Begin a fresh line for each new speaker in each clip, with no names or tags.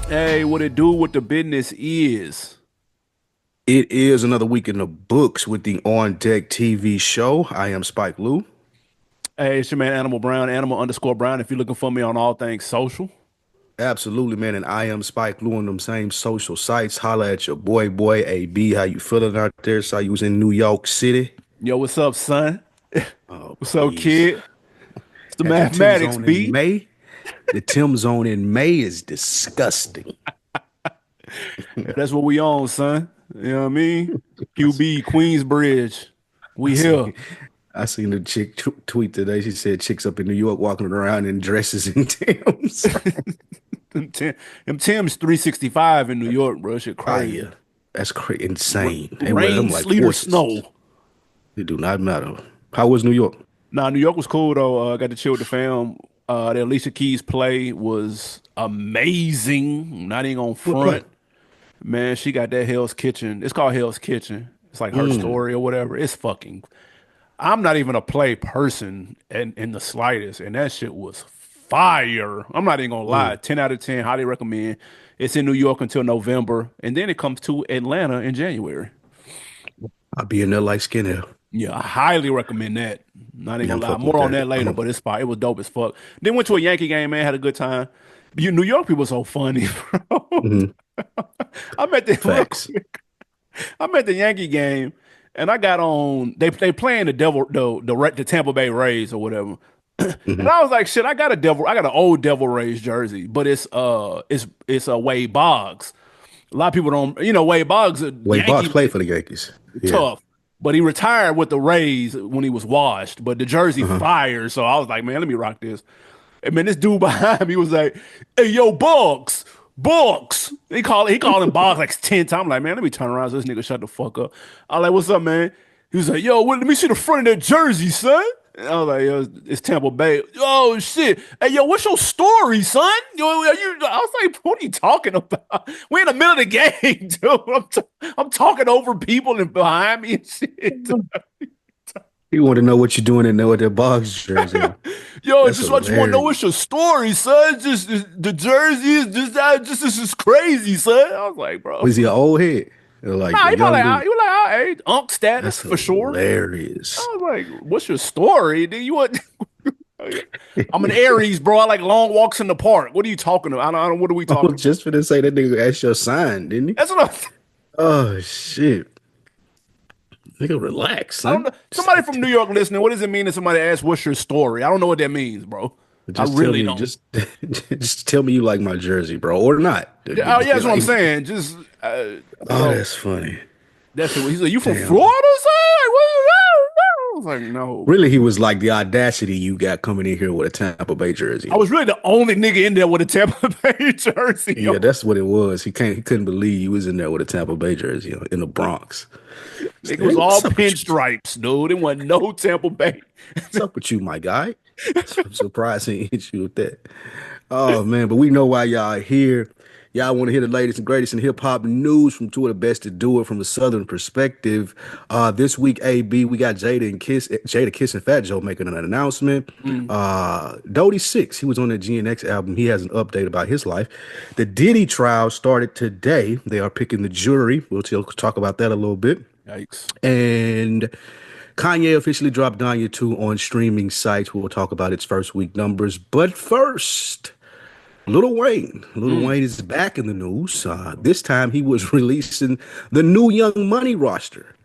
Hey, what it do? What the business is?
It is another week in the books with the On Deck TV show. I am Spike Lou.
Hey, it's your man Animal Brown, Animal underscore Brown. If you're looking for me on all things social,
Absolutely, man. And I am Spike Lou on them same social sites. Holla at your boy AB. How you feeling out there? Saw you was in New York City.
yo, what's up, son?
Oh,
What's up,
please.
kid? It's the
Had your Tim's
mathematics,
on in
B.
May. The Tim's on in May is disgusting.
That's what we on, son. You know what I mean?
I see,
QB, Queensbridge.
I
We here.
see, I seen the chick tweet today. She said chicks up in New York walking around in dresses and Tim's.
Them Tim's 365 in New York, bro. Shit crazy.
Fire. That's insane. They wear them
Rain,
like
sleet, or
horses.
snow.
It do not matter. How was New York?
Nah, New York was cool though. I got to chill with the fam. The Alicia Keys play was amazing. Not even on
What play?
front. Man, she got that Hell's Kitchen. It's called Hell's Kitchen. It's like her
Mm,
story or whatever. It's fucking. I'm not even a play person in the slightest, and that shit was fire. I'm not even gonna lie.
mm.
10 out of 10. Highly recommend. It's in New York until November, and then it comes to Atlanta in January.
I'll be in there like skinhead.
Yeah, I highly recommend that. Not even
Yeah, I'm
gonna lie.
fucking with
More on
that.
that later, but it's fire. It was dope as fuck. Then went to a Yankee game, man. Had a good time. New York people so funny, bro.
Mhm.
I met the real
Facts.
quick. I'm at the Yankee game, and I got on. They playing the Tampa Bay Rays or whatever. And
Hmm.
I was like, shit, I got an old Devil Rays jersey, but it's a Wade Boggs. A lot of people don't, Wade Boggs, a
Wade Boggs
Yankee
played for the Yankees. Yeah.
tough, but he retired with the Rays when he was washed. But the jersey
Uh-huh.
fire, so I was like, man, let me rock this. And man, this dude behind me was like, "Hey, yo, Bugs, Bugs." He called him Bugs like 10 times. I'm like, man, let me turn around so this nigga shut the fuck up. I was like, what's up, man? He was like, yo, let me see the front of that jersey, son. And I was like, yo, it's Tampa Bay. Oh shit. Hey, yo, what's your story, son? I was like, what are you talking about? We're in the middle of the game, dude. I'm talking over people and behind me and shit.
He wanted to know what you're doing in there with that Boggs jersey on.
Yo,
That's
just what you want to know. What's
hilarious.
your story, son? The jersey is just this is crazy, son. I was like, bro.
Was he an old head? Or like
Nah,
a young dude?
he was like, all right, unk
That's
status for sure.
hilarious.
I was like, what's your story? Do you want? I'm an Aries, bro. I like long walks in the park. What are you talking about? I don't. What are we
I
talking
was
about?
just finna say that nigga asked your sign, didn't he?
That's what
Oh shit. Nigga, relax,
I don't
son.
know. Somebody from New York listening. What does it mean if somebody asks, "What's your story?" I don't know what that means, bro. I
Just tell
really
me,
don't.
just just tell me you like my jersey, bro, or not.
Yeah, oh, yeah,
Be
that's what I'm
like,
saying. Just,
oh,
bro.
that's funny.
That shit. He's like, "You from
Damn.
Florida, son?" Like, what? I was like, "No,
Really, he was like the audacity you got coming in here with a Tampa Bay jersey
I
on.
was really the only nigga in there with a Tampa Bay jersey
Yeah,
on.
that's what it was. He couldn't believe you was in there with a Tampa Bay jersey on, in the Bronx.
Nigga
Hey,
was all
what's up with you?
pinstripes, dude. It wasn't no Tampa Bay.
What's up with you, my guy? I'm surprised he hit you with that. Oh man, but we know why y'all are here. Y'all want to hear the latest and greatest in hip hop news from two of the best to do it from a southern perspective. This week, AB, we got Jada Kiss and Fat Joe making an announcement.
Mm.
Dodie Six, he was on the GNX album. He has an update about his life. The Diddy trial started today. They are picking the jury. Talk about that a little bit.
Yikes.
And Kanye officially dropped Donda 2 on streaming sites. We'll talk about its first week numbers. But first, Lil Wayne. Lil
Mm.
Wayne is back in the news. This time he was releasing the new Young Money roster.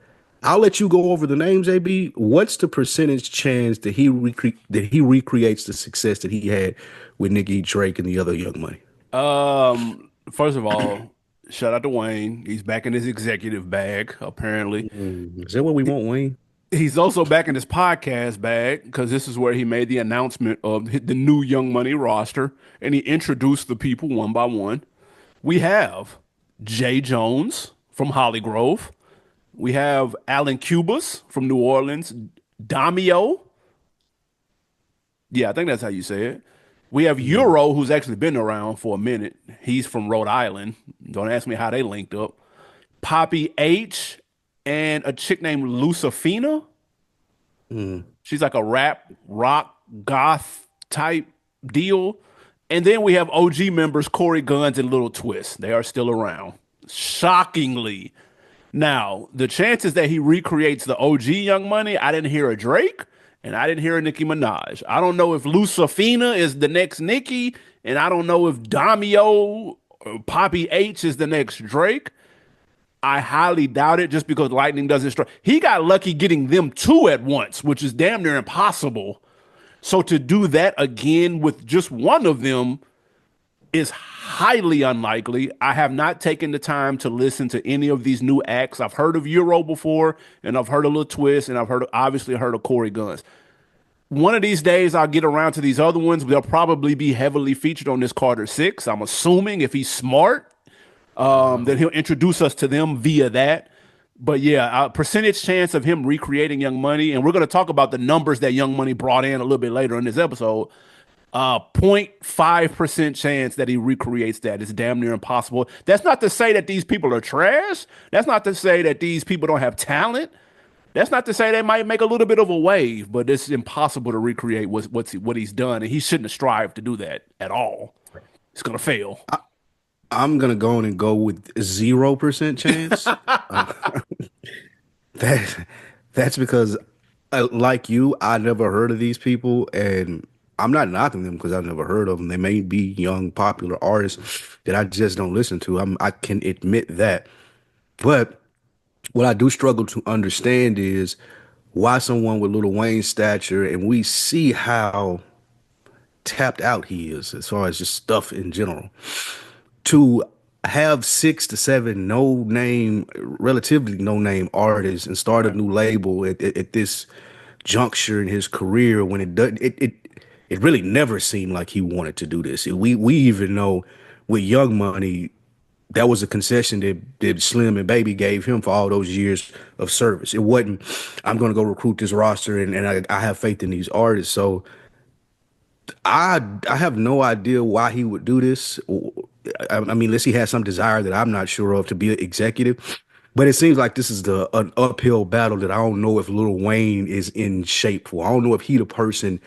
I'll let you go over the names, AB. What's the percentage chance that he recreates the success that he had with Nicki Drake and the other Young Money?
First of all, shout out to Wayne. He's back in his executive bag, apparently.
Is that what we want, Wayne?
He's also back in his podcast bag because this is where he made the announcement of the new Young Money roster and he introduced the people one by one. We have Jay Jones from Holly Grove. We have Alan Cubas from New Orleans. Damio. Yeah, I think that's how you say it. We have
Mhm.
Euro, who's actually been around for a minute. He's from Rhode Island. Don't ask me how they linked up. Poppy H and a chick named Lucifina.
Mm.
She's like a rap, rock, goth type deal. And then we have OG members Corey Guns and Little Twist. They are still around. Shockingly. Now, the chances that he recreates the OG Young Money, I didn't hear a Drake and I didn't hear a Nicki Minaj. I don't know if Lucifina is the next Nicki, and I don't know if Damio or Poppy H is the next Drake. I highly doubt it just because lightning doesn't strike. He got lucky getting them two at once, which is damn near impossible. So to do that again with just one of them is highly unlikely. I have not taken the time to listen to any of these new acts. I've heard of Euro before, and I've heard a little Twist, and I've heard obviously heard of Corey Guns. One of these days, I'll get around to these other ones. They'll probably be heavily featured on this Carter Six. I'm assuming if he's smart, then he'll introduce us to them via that. But yeah, a percentage chance of him recreating Young Money, and we're going to talk about the numbers that Young Money brought in a little bit later in this episode. 0.5% chance that he recreates that. It's damn near impossible. That's not to say that these people are trash. That's not to say that these people don't have talent. That's not to say they might make a little bit of a wave, but it's impossible to recreate what he's done, and he shouldn't have strived to do that at all. It's gonna fail.
I'm gonna go on and go with 0% chance. That that's because, like you, I never heard of these people, and I'm not knocking them because I've never heard of them. They may be young, popular artists that I just don't listen to. I can admit that, but what I do struggle to understand is why someone with Lil Wayne's stature, and we see how tapped out he is as far as just stuff in general, to have 6 to 7 no name, relatively no name artists and start a new label at this juncture in his career when it really never seemed like he wanted to do this. We even know with Young Money, that was a concession that Slim and Baby gave him for all those years of service. It wasn't, I'm going to go recruit this roster and I have faith in these artists. So I have no idea why he would do this. I mean, unless he has some desire that I'm not sure of to be an executive. But it seems like this is an uphill battle that I don't know if Lil Wayne is in shape for. I don't know if he the person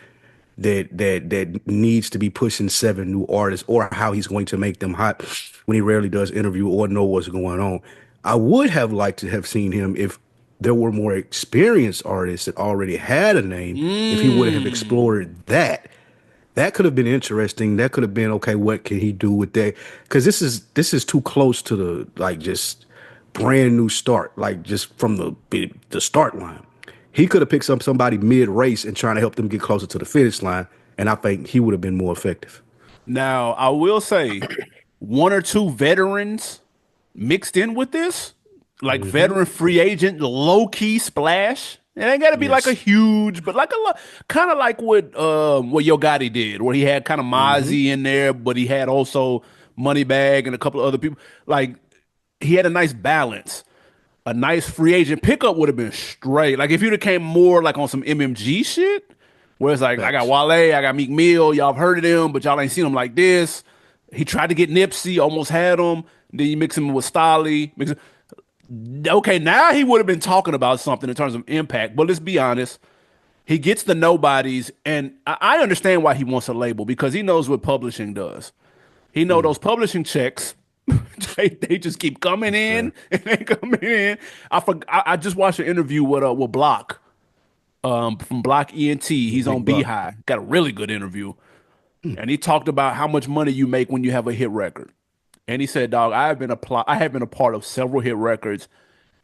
that needs to be pushing 7 new artists, or how he's going to make them hot when he rarely does interview or know what's going on. I would have liked to have seen him if there were more experienced artists that already had a name, if he would have explored that. That could have been interesting. That could have been, okay, what can he do with that? Because this is too close to the, like, just brand new start, like just from the start line. He could have picked somebody mid-race and trying to help them get closer to the finish line, and I think he would have been more effective.
Now, I will say, one or two veterans mixed in with this, like veteran free agent, low key splash. It ain't got to be like a
Yes.
huge, but like kind of like what Yo Gotti did, where he had kind of Mozzie in there, but he had also Moneybag and a couple of other people. Like he had a nice balance. A nice free agent pickup would have been straight. Like if you'd have came more like on some MMG shit, where it's like I got
Facts.
Wale, I got Meek Mill, y'all have heard of them, but y'all ain't seen them like this. He tried to get Nipsey, almost had him. Then you mix him with Stolly. Okay, now he would have been talking about something in terms of impact. But let's be honest, he gets the nobodies, and I understand why he wants a label because he knows what publishing does. He know those publishing checks. They just keep coming in and they coming in. I just watched an interview with Block from Block ENT. He's on
Big Buck.
Beehive. Got a really good interview, and he talked about how much money you make when you have a hit record. And he said, "Dog, I have been a part of several hit records,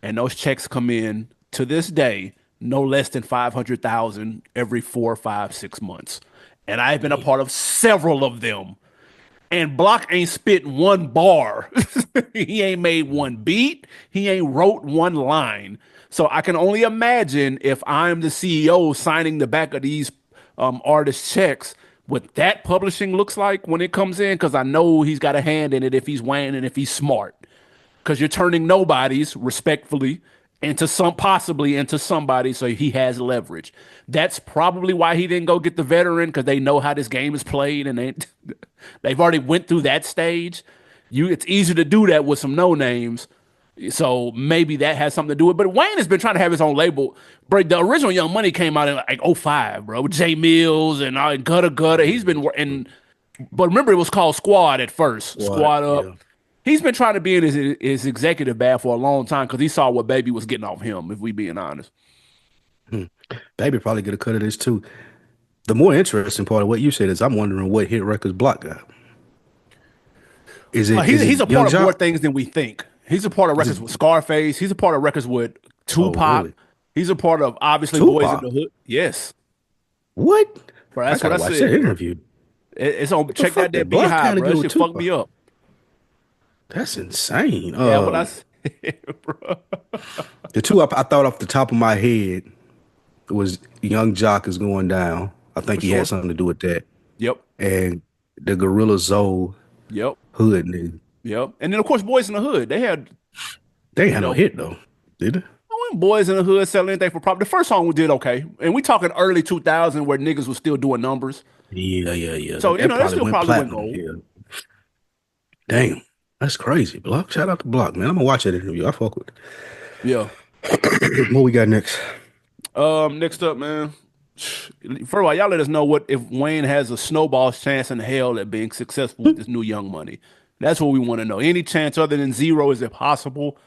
and those checks come in to this day no less than 500,000 every 4, 5, 6 months, and I've been a part of several of them." And Block ain't spit one bar. He ain't made one beat. He ain't wrote one line. So I can only imagine if I'm the CEO signing the back of these artist checks, what that publishing looks like when it comes in, because I know he's got a hand in it if he's Wayne and if he's smart. Because you're turning nobodies respectfully possibly into somebody, so he has leverage. That's probably why he didn't go get the veteran, because they know how this game is played, and they've already went through that stage. It's easier to do that with some no names, so maybe that has something to do with it. But Wayne has been trying to have his own label. Bro, the original Young Money came out in like '05, bro, with Jay Mills and Gutta Gutta. He's been and But remember, it was called Squad at first.
What?
Squad Up.
Yeah.
He's been trying to be in his executive bag for a long time because he saw what Baby was getting off him. If we being honest,
Hmm. Baby probably get a cut of this too. The more interesting part of what you said is I'm wondering what hit records Block got. Is
he's a
it Young
part of more
Jock?
things than we think. He's a part of
Is
records
it?
with Scarface. He's a part of records with
Oh,
Tupac.
really?
He's a part of obviously Boys in
Tupac?
the Hood. Yes,
What?
bro.
I
That's what
gotta
I
watch that
said, bro.
interview.
It's on.
What the
Check that
fuck
that
did Block got
Beehive,
to
bro.
do
That
with
shit fucked
Tupac?
me up.
That's insane.
Yeah, what I said, bro.
The two I thought off the top of my head was Young Jock is going down. I
For
think he had
sure.
something to do with that.
Yep.
And the Gorilla Zoe
Yep.
Hood nigga.
Yep. And then of course, Boys in the Hood. They had,
They ain't
you
had no
know,
hit though, did they?
when Boys in the Hood sell anything for profit. The first song we did okay, and we talking early 2000 where niggas was still doing numbers.
Yeah, yeah, yeah.
So
That
that
probably
still
went
probably went
platinum.
gold.
Yeah. Damn. That's crazy. Block. Shout out to Block, man. I'm gonna watch that interview. I fuck with
Yeah.
it. What we got next?
Next up, man. First of all, y'all let us know what if Wayne has a snowball's chance in hell at being successful with this new Young Money. That's what we want to know. Any chance other than zero? Is it possible?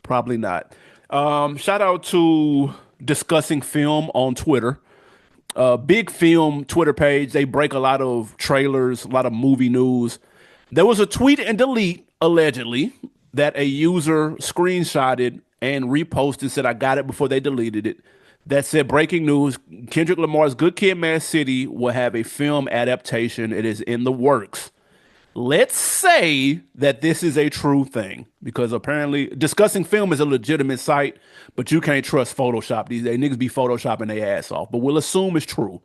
Probably not. Shout out to Discussing Film on Twitter. Big Film Twitter page. They break a lot of trailers, a lot of movie news. There was a tweet and delete allegedly that a user screenshotted and reposted, said I got it before they deleted it. That said, breaking news: Kendrick Lamar's Good Kid, Mad City will have a film adaptation. It is in the works. Let's say that this is a true thing because apparently Discussing Film is a legitimate site, but you can't trust Photoshop these days. Niggas be photoshopping their ass off, but we'll assume it's true.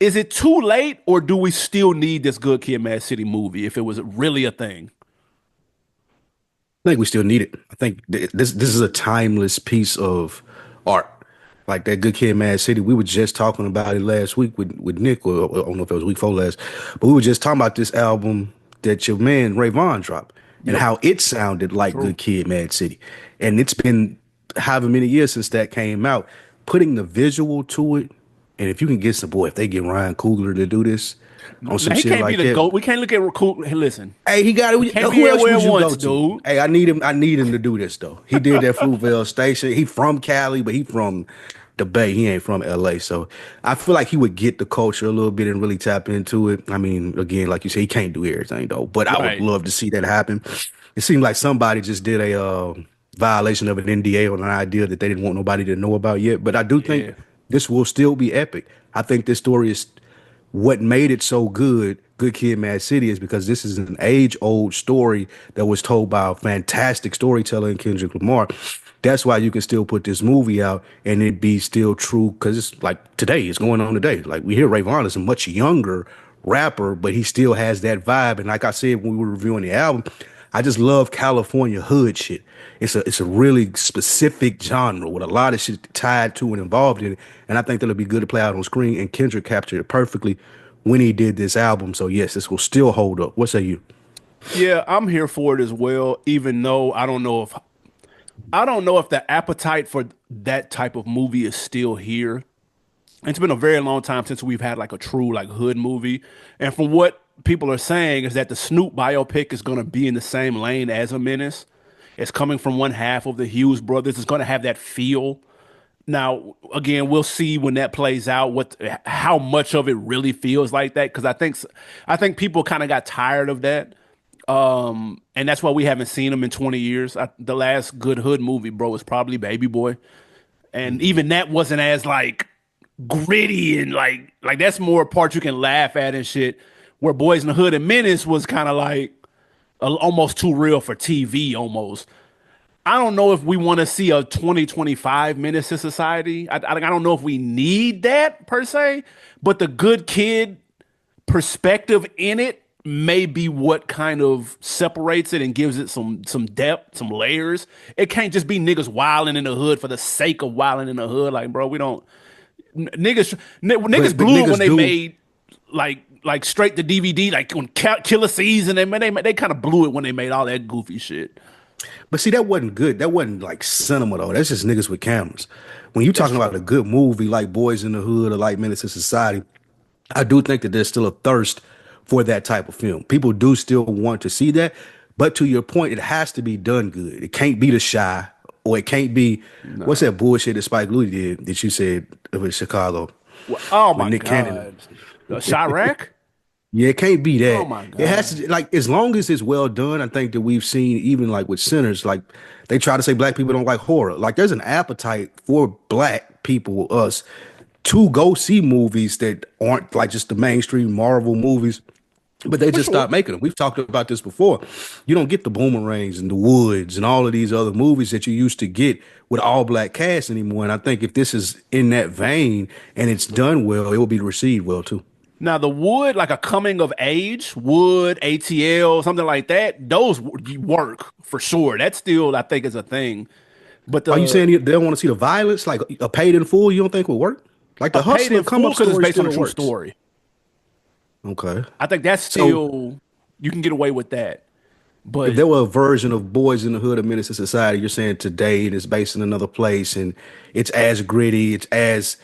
Is it too late, or do we still need this Good Kid, Mad City movie if it was really a thing?
I think we still need it. I think this is a timeless piece of art. Like that Good Kid, Mad City. We were just talking about it last week with Nick, or I don't know if it was week before last, but we were just talking about this album that your man Ray Vaughn dropped and
Yep,
how it sounded like
true.
Good Kid, Mad City. And it's been however many years since that came out. Putting the visual to it, and if you can get some boy, if they get Ryan Coogler to do this on some
Now he
shit
can't be
like
the
that,
goat. We can't look at recruit. Hey, listen,
hey, he got
he
it.
can't be
Who else
everywhere
would
at
you go
once,
to?
dude.
Hey, I need him. I need him to do this though. He did that Fruitvale Station. He from Cali, but he from the Bay. He ain't from LA. So I feel like he would get the culture a little bit and really tap into it. I mean, again, like you say, he can't do everything though. But I would
Right?
love to see that happen. It seemed like somebody just did a violation of an NDA on an idea that they didn't want nobody to know about yet. But I do think
Yeah.
this will still be epic. I think this story is what made it so good, Good Kid, Mad City, is because this is an age-old story that was told by a fantastic storyteller in Kendrick Lamar. That's why you can still put this movie out and it be still true because it's like today, it's going on today. Like we hear Ray Vaughn is a much younger rapper, but he still has that vibe. And like I said when we were reviewing the album, I just love California hood shit. It's a really specific genre with a lot of shit tied to and involved in it. And I think that'll be good to play out on screen. And Kendrick captured it perfectly when he did this album. So yes, this will still hold up. What say you?
Yeah, I'm here for it as well. Even though I don't know if the appetite for that type of movie is still here. It's been a very long time since we've had like a true like hood movie. And from what people are saying is that the Snoop biopic is going to be in the same lane as a Menace. It's coming from one half of the Hughes brothers. It's going to have that feel. Now, again, we'll see when that plays out what how much of it really feels like that because I think people kind of got tired of that. And that's why we haven't seen them in 20 years. The last good hood movie, bro, was probably Baby Boy. And even that wasn't as like gritty and like that's more part you can laugh at and shit. Where Boys in the Hood and Menace was kind of like almost too real for TV almost. I don't know if we want to see a 2025 Menace to Society. I don't know if we need that per se, but the good kid perspective in it may be what kind of separates it and gives it some depth, some layers. It can't just be niggas wilding in the hood for the sake of wilding in the hood. Like, bro, we don't niggas
But
blew it when
niggas
they
do.
made like straight to DVD, like when Killer Season. They kind of blew it when they made all that goofy shit.
But see, that wasn't good. That wasn't like cinema though. That's just niggas with cameras. When you
That's
talking about
true.
a good movie like Boys in the Hood or like Menace to Society, I do think that there's still a thirst for that type of film. People do still want to see that, but to your point, it has to be done good. It can't be The Shy, or it can't be what's
No.
that bullshit that Spike Lee did that you said it was Chicago
Oh
with
my
Nick Cannon.
God. Chirac?
Yeah, it can't be
Oh
that.
my
It has
God.
to like as long as it's well done. I think that we've seen even like with Sinners, like they try to say black people don't like horror. Like there's an appetite for black people, us, to go see movies that aren't like just the mainstream Marvel movies. But they
For
just
sure.
stopped making them. We've talked about this before. You don't get the Boomerangs and the Woods and all of these other movies that you used to get with all black cast anymore. And I think if this is in that vein and it's done well, it will be received well too.
Now the Wood, like a coming of age, Wood, ATL, something like that, those work for sure. That still, I think, is a thing. But
Are you
the
saying they don't want to see the violence, like a paid in full? You don't think would work? Like
a
the
paid
hustler
in
come
full
up
because it's
story
based on a
still
true
works.
story.
Okay.
I think that's
So
still you can get away with that.
if
But
there were a version of Boys in the Hood of Menace to Society, you're saying today and it's based in another place and it's as gritty, it's as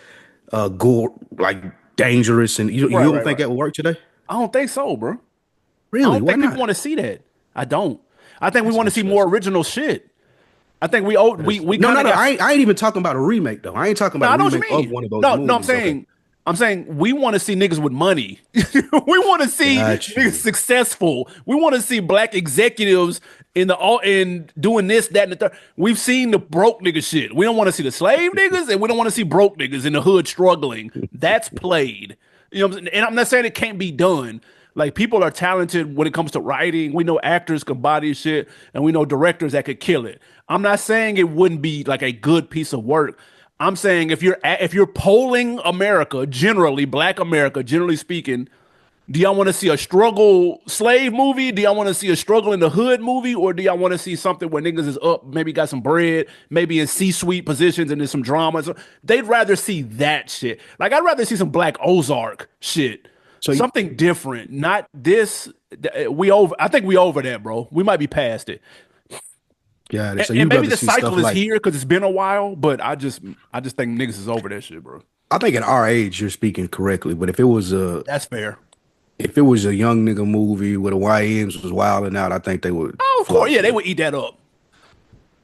gore, like dangerous, and you
right,
you don't
right,
think
right.
that would work today?
I don't think so, bro. I
Really?
don't
Why
think people
not?
want to see that. I don't. I think we
That's
want to see more
interesting.
original shit. I think we owe,
That is,
we
no,
kind
no,
of
no.
got.
I ain't even talking about a remake though. I ain't talking
No,
about a
I know what you
remake of
mean.
one of those
No, no,
movies. Okay,
I'm saying we want to see niggas with money. We want to see
got
niggas
you.
successful. We want to see black executives in the all in doing this, that, and the third. We've seen the broke nigga shit. We don't want to see the slave niggas, and we don't want to see broke niggas in the hood struggling. That's played. You know what I'm saying? And I'm not saying it can't be done. Like people are talented when it comes to writing. We know actors can body shit, and we know directors that could kill it. I'm not saying it wouldn't be like a good piece of work. I'm saying if you're polling America generally, Black America generally speaking, do y'all want to see a struggle slave movie? Do y'all want to see a struggle in the hood movie, or do y'all want to see something where niggas is up, maybe got some bread, maybe in C-suite positions and there's some drama? So they'd rather see that shit. Like I'd rather see some Black Ozark shit,
So
something different, not this. We over. I think we over that, bro. We might be past it.
got it.
And,
So
and
you'd
maybe
rather
the
see stuff
cycle is
like
here because it's been a while, but I just think niggas is over that shit, bro.
I think at our age you're speaking correctly, but
That's fair.
if it was a young nigga movie where the YNs was wilding out, I think they would
Oh, of course,
flock
yeah,
to
they
that.
would eat that up.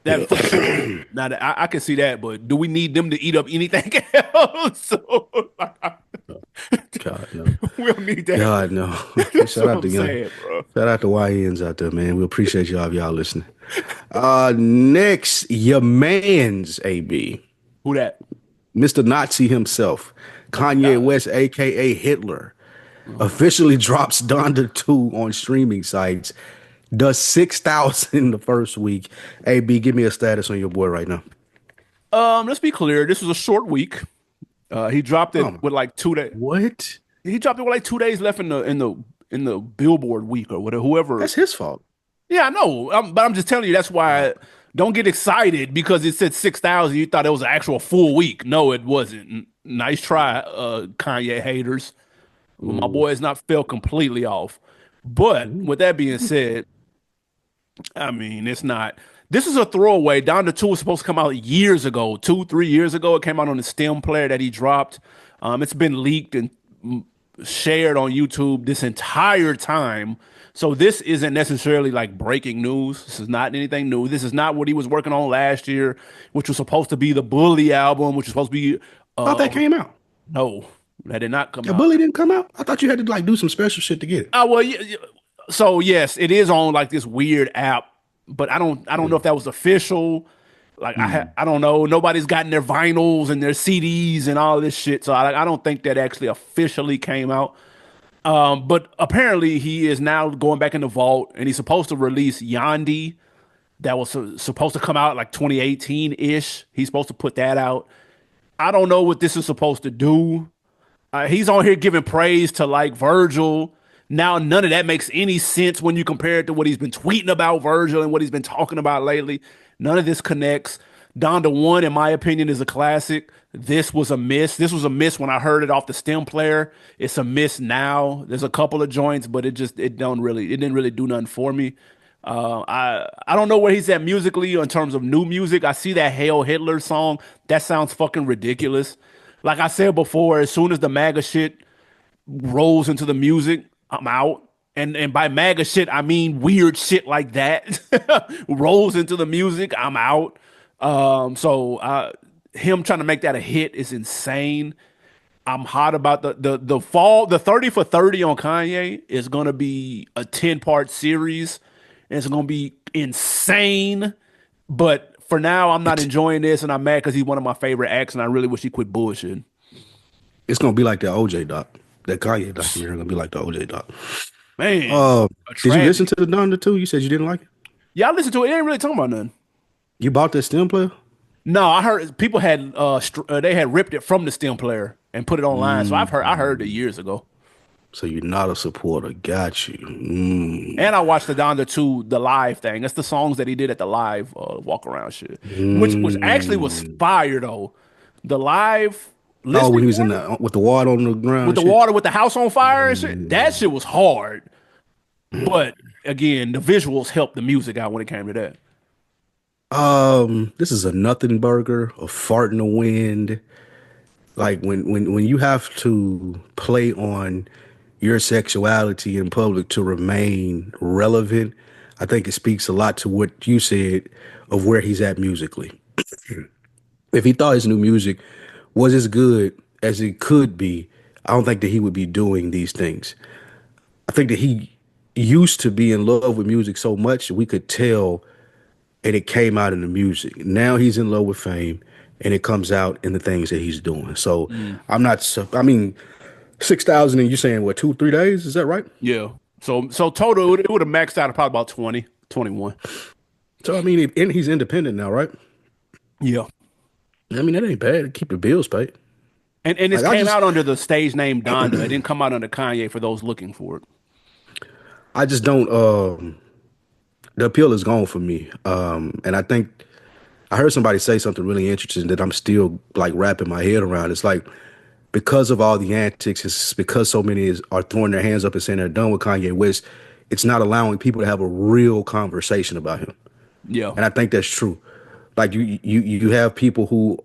That
Yeah.
for sure. Now that I can see that, but do we need them to eat up anything else? So,
God no.
we don't need that.
God no.
That's
Shout
what
out
I'm
to young.
saying, bro.
Shout out to YNs out there, man. We appreciate y'all if y'all listening. Next, your man's AB.
Who that?
Mr. Nazi himself,
Oh my
Kanye
God.
West, aka Hitler,
Oh my God.
officially drops Donda 2 on streaming sites. Does 6,000 the first week. AB, give me a status on your boy right now.
Let's be clear. This was a short week. He dropped it
Oh,
with like 2 days.
what?
He dropped it with like 2 days left in the Billboard week or whatever. Whoever.
That's his fault.
Yeah, I know. But I'm just telling you. That's why don't get excited because it said 6,000. You thought it was an actual full week. No, it wasn't. Nice try, Kanye haters. My
Mm.
boy has not felt completely off. But with that being said, I mean, it's not. This is a throwaway. Down to Two was supposed to come out years ago, 2, 3 years ago. It came out on the stem player that he dropped. It's been leaked and shared on YouTube this entire time. So this isn't necessarily like breaking news. This is not anything new. This is not what he was working on last year, which was supposed to be the Bully album, which was supposed to be
Thought that came out.
no, that did not come
Your
out.
bully didn't come out? I thought you had to like do some special shit to get it.
Well, so yes, it is on like this weird app, but I don't know if that was official. Like
Mm.
I don't know. Nobody's gotten their vinyls and their CDs and all this shit, so I don't think that actually officially came out. But apparently he is now going back in the vault, and he's supposed to release Yandi. That was supposed to come out like 2018 ish. He's supposed to put that out. I don't know what this is supposed to do. He's on here giving praise to like Virgil. Now, none of that makes any sense when you compare it to what he's been tweeting about Virgil and what he's been talking about lately. None of this connects. Donda 1, in my opinion, is a classic. This was a miss. This was a miss when I heard it off the stem player. It's a miss now. There's a couple of joints, but it didn't really do nothing for me. I don't know where he's at musically in terms of new music. I see that Hail Hitler song. That sounds fucking ridiculous. Like I said before, as soon as the MAGA shit rolls into the music, I'm out. And by MAGA shit, I mean weird shit like that. Rolls into the music, I'm out. Him trying to make that a hit is insane. I'm hot about the fall. The 30 for 30 on Kanye is gonna be a 10-part series. And it's gonna be insane. But for now, I'm not enjoying this, and I'm mad because he's one of my favorite acts, and I really wish he quit bullshitting.
It's gonna be like that OJ doc. That Kanye documentary gonna be like the OJ doc.
Man, a
Did you listen
tragedy.
to the Donda too? You said you didn't like it.
Yeah, I listened to it. It ain't really talking about nothing.
You bought that stem player?
No, I heard people had they had ripped it from the stem player and put it online. So I heard it
Mm,
years ago.
so you're not a supporter. Got you.
And I watched the Donda 2, the live thing. That's the songs that he did at the live walk around shit, which actually was
Mm.
fire though. The live
Oh, when
listening
he was in
party
the with the water on the ground
with
and
the
shit.
water, with the house on fire and shit. That
Mm.
shit was hard. But again, the visuals helped the music out when it came to that.
This is a nothing burger, a fart in the wind. Like when you have to play on your sexuality in public to remain relevant, I think it speaks a lot to what you said of where he's at musically. If he thought his new music was as good as it could be, I don't think that he would be doing these things. I think that he used to be in love with music so much we could tell, and it came out in the music. Now he's in love with fame, and it comes out in the things that he's doing. So
Mm,
I'm not. I mean, 6,000, and you're saying what, 2 3 days? Is that right?
yeah. So total, it would have maxed out at probably about 20, 21.
So I mean, and he's independent now, right?
Yeah.
I mean, that ain't bad. Keep the bills paid.
And this
Like I
came
just,
out under the stage name Donda. It didn't come out under Kanye for those looking for it.
I just don't. The appeal is gone for me. And I think I heard somebody say something really interesting that I'm still like wrapping my head around. It's like because of all the antics, it's because so many are throwing their hands up and saying they're done with Kanye West. It's not allowing people to have a real conversation about him,
Yeah.
and I think that's true. Like you have people who,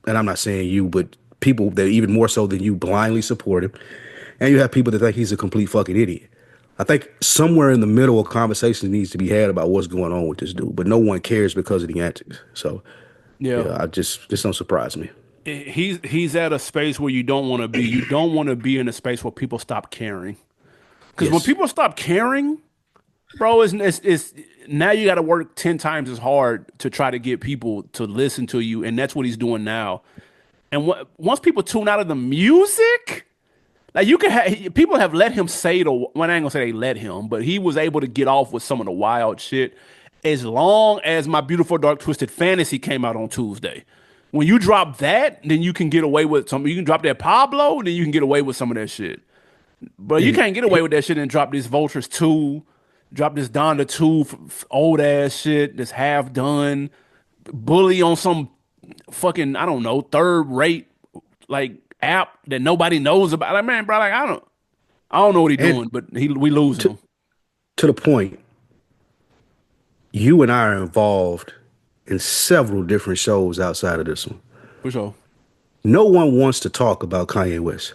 and I'm not saying you, but people that even more so than you blindly support him, and you have people that think he's a complete fucking idiot. I think somewhere in the middle, a conversation needs to be had about what's going on with this dude, but no one cares because of the antics. So
Yeah.
yeah, I just don't surprise me.
He's at a space where you don't want to be. You don't want to be in a space where people stop caring. Because when
Yes.
people stop caring, bro, it's now you got to work 10 times as hard to try to get people to listen to you, and that's what he's doing now. And once people tune out of the music, like you can have people have let him say the. Well, I ain't gonna say they let him, but he was able to get off with some of the wild shit. As long as My Beautiful Dark Twisted Fantasy came out on Tuesday, when you drop that, then you can get away with some. You can drop that Pablo, then you can get away with some of that shit. But you
And
can't get away with that shit and drop this Vultures 2, drop this Donda 2, old ass shit that's half done, bully on some fucking, I don't know, third rate like app that nobody knows about. Like, man, bro, like I don't know what he
and
doing, but we losing
to
him
to the point, you and I are involved in several different shows outside of this one.
for sure.
No one wants to talk about Kanye West.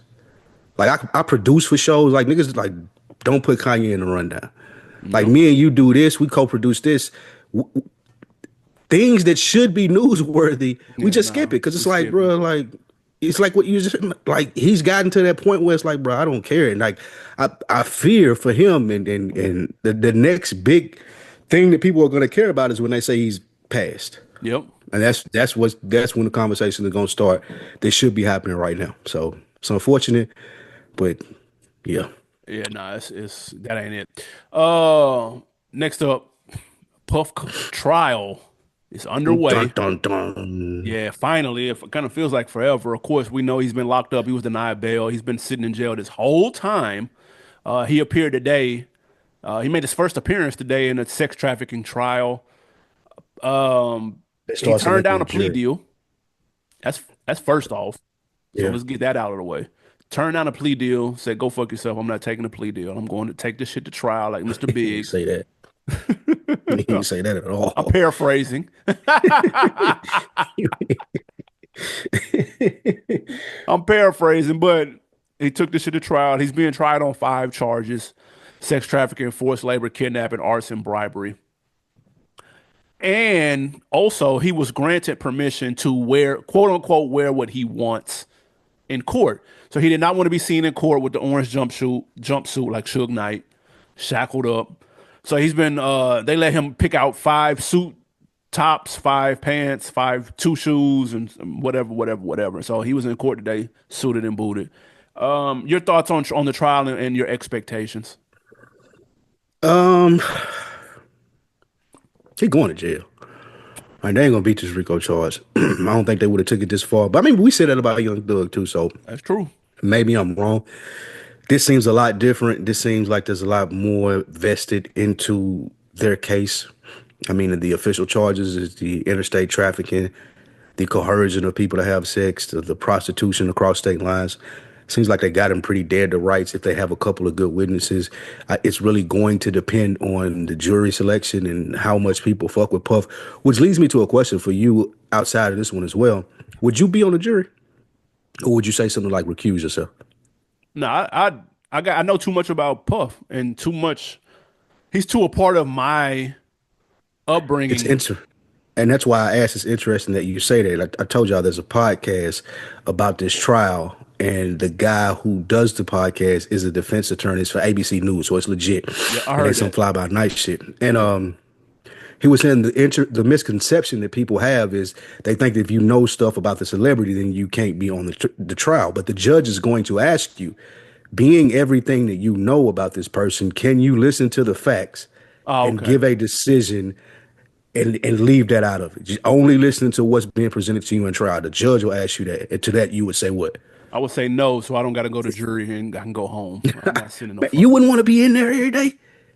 Like I produce for shows, like niggas like don't put Kanye in the rundown. Like
Yep.
me and you do this, we co-produce this. Things that should be newsworthy, we
Yeah,
just skip
nah,
it because
we
it's like,
skip it.
bro, like it's like what you just like. He's gotten to that point where it's like, bro, I don't care. And like, I fear for him, and the next big thing that people are going to care about is when they say he's passed,
Yep.
and that's when the conversation is going to start. That should be happening right now. So it's unfortunate, but yeah.
Yeah, nah, it's that ain't it. Next up, trial is
Dun
underway.
dun dun.
Yeah, finally, it kind of feels like forever. Of course, we know he's been locked up. He was denied bail. He's been sitting in jail this whole time. He appeared today. He made his first appearance today in a sex trafficking trial. Um,
It
he
starts to
turned
make
down
me
a plea
jerk.
deal. That's first off. So
Yeah.
let's get that out of the way. Turned down a plea deal. Said, "Go fuck yourself. I'm not taking a plea deal. I'm going to take this shit to trial like Mr.
He didn't
Biggs."
say that. He didn't say that at
I'm
all.
paraphrasing. I'm paraphrasing, but He took this shit to trial. He's being tried on 5 charges: sex trafficking, forced labor, kidnapping, arson, bribery. And also, he was granted permission to wear, quote unquote, wear what he wants in court. So he did not want to be seen in court with the orange jumpsuit like Suge Knight, shackled up. So he's been they let him pick out 5 suit tops, 5 pants, 2 shoes, and whatever. So he was in court today, suited and booted. Your thoughts on the trial and your expectations?
Um, he going to jail. Like, they ain't gonna beat this Rico charge. I don't think they would have took it this far. But I mean, we said that about Young Thug too. So
That's true.
maybe I'm wrong. This seems a lot different. This seems like there's a lot more vested into their case. I mean, the official charges is the interstate trafficking, the coercion of people to have sex, the prostitution across state lines. Seems like they got him pretty dead to rights if they have a couple of good witnesses. It's really going to depend on the jury selection and how much people fuck with Puff, which leads me to a question for you outside of this one as well. Would you be on the jury? Or would you say something like recuse yourself?
No, I know too much about Puff and too much. He's too a part of my
It's
upbringing.
and that's why I asked. It's interesting that you say that. I told y'all there's a podcast about this trial, and the guy who does the podcast is a defense attorney. It's for ABC News, so it's legit.
Yeah, I
And
heard
it's some
that.
fly by night shit. And he was saying the misconception that people have is they think that if you know stuff about the celebrity, then you can't be on the trial. But the judge is going to ask you, being everything that you know about this person, can you listen to the facts
Oh,
and
okay.
give a decision and leave that out of it? Just only listening to what's being presented to you in trial. The judge will ask you that. And to that, you would say what?
I would say no, so I don't got to go to jury and I can go home. I'm not sitting no
Man, you
fucking.
wouldn't want to be in there every day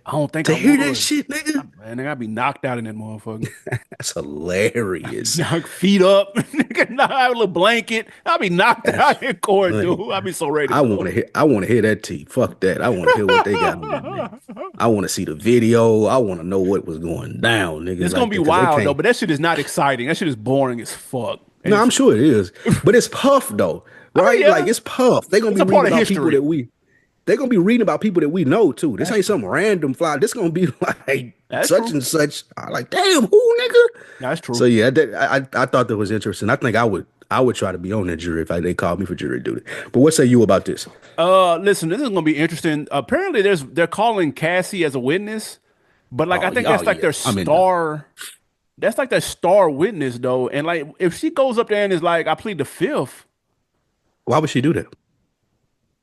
I don't think
to
I
hear that
would.
shit, nigga.
Man, I'd be knocked out in that motherfucker.
That's hilarious.
Knock feet up, nigga, knock out a little blanket. I'd be knocked
That's
out in court,
funny.
dude. I'd be so ready to
I want
go.
to hear. I want to hear that tea. Fuck that. I want to hear what they got on that nigga. I want to see the video. I want to know what was going down, nigga.
It's gonna
Like
be
that, because they
wild though,
can't.
but that shit is not exciting. That shit is boring as fuck. And
No,
it's,
I'm sure it is, but it's Puff though,
I mean,
right?
yeah,
Like it's Puff. They're gonna
it's
be
a part
reading
of
about people
history.
that we. They're gonna be reading about people that we know too. This
That's
ain't
true.
some random fly. This gonna be like
That's
such
true.
and such. I like, damn, who nigga?
That's
So
true.
yeah, I thought that was interesting. I think I would try to be on that jury if they called me for jury duty. But what say you about this?
Listen, this is gonna be interesting. Apparently, they're calling Cassie as a witness, but like I
Oh
think
yeah, oh
that's like
yeah,
their
I'm in there.
star. That's like their star witness though. And like if she goes up there and is like, I plead the fifth.
Why would she do that?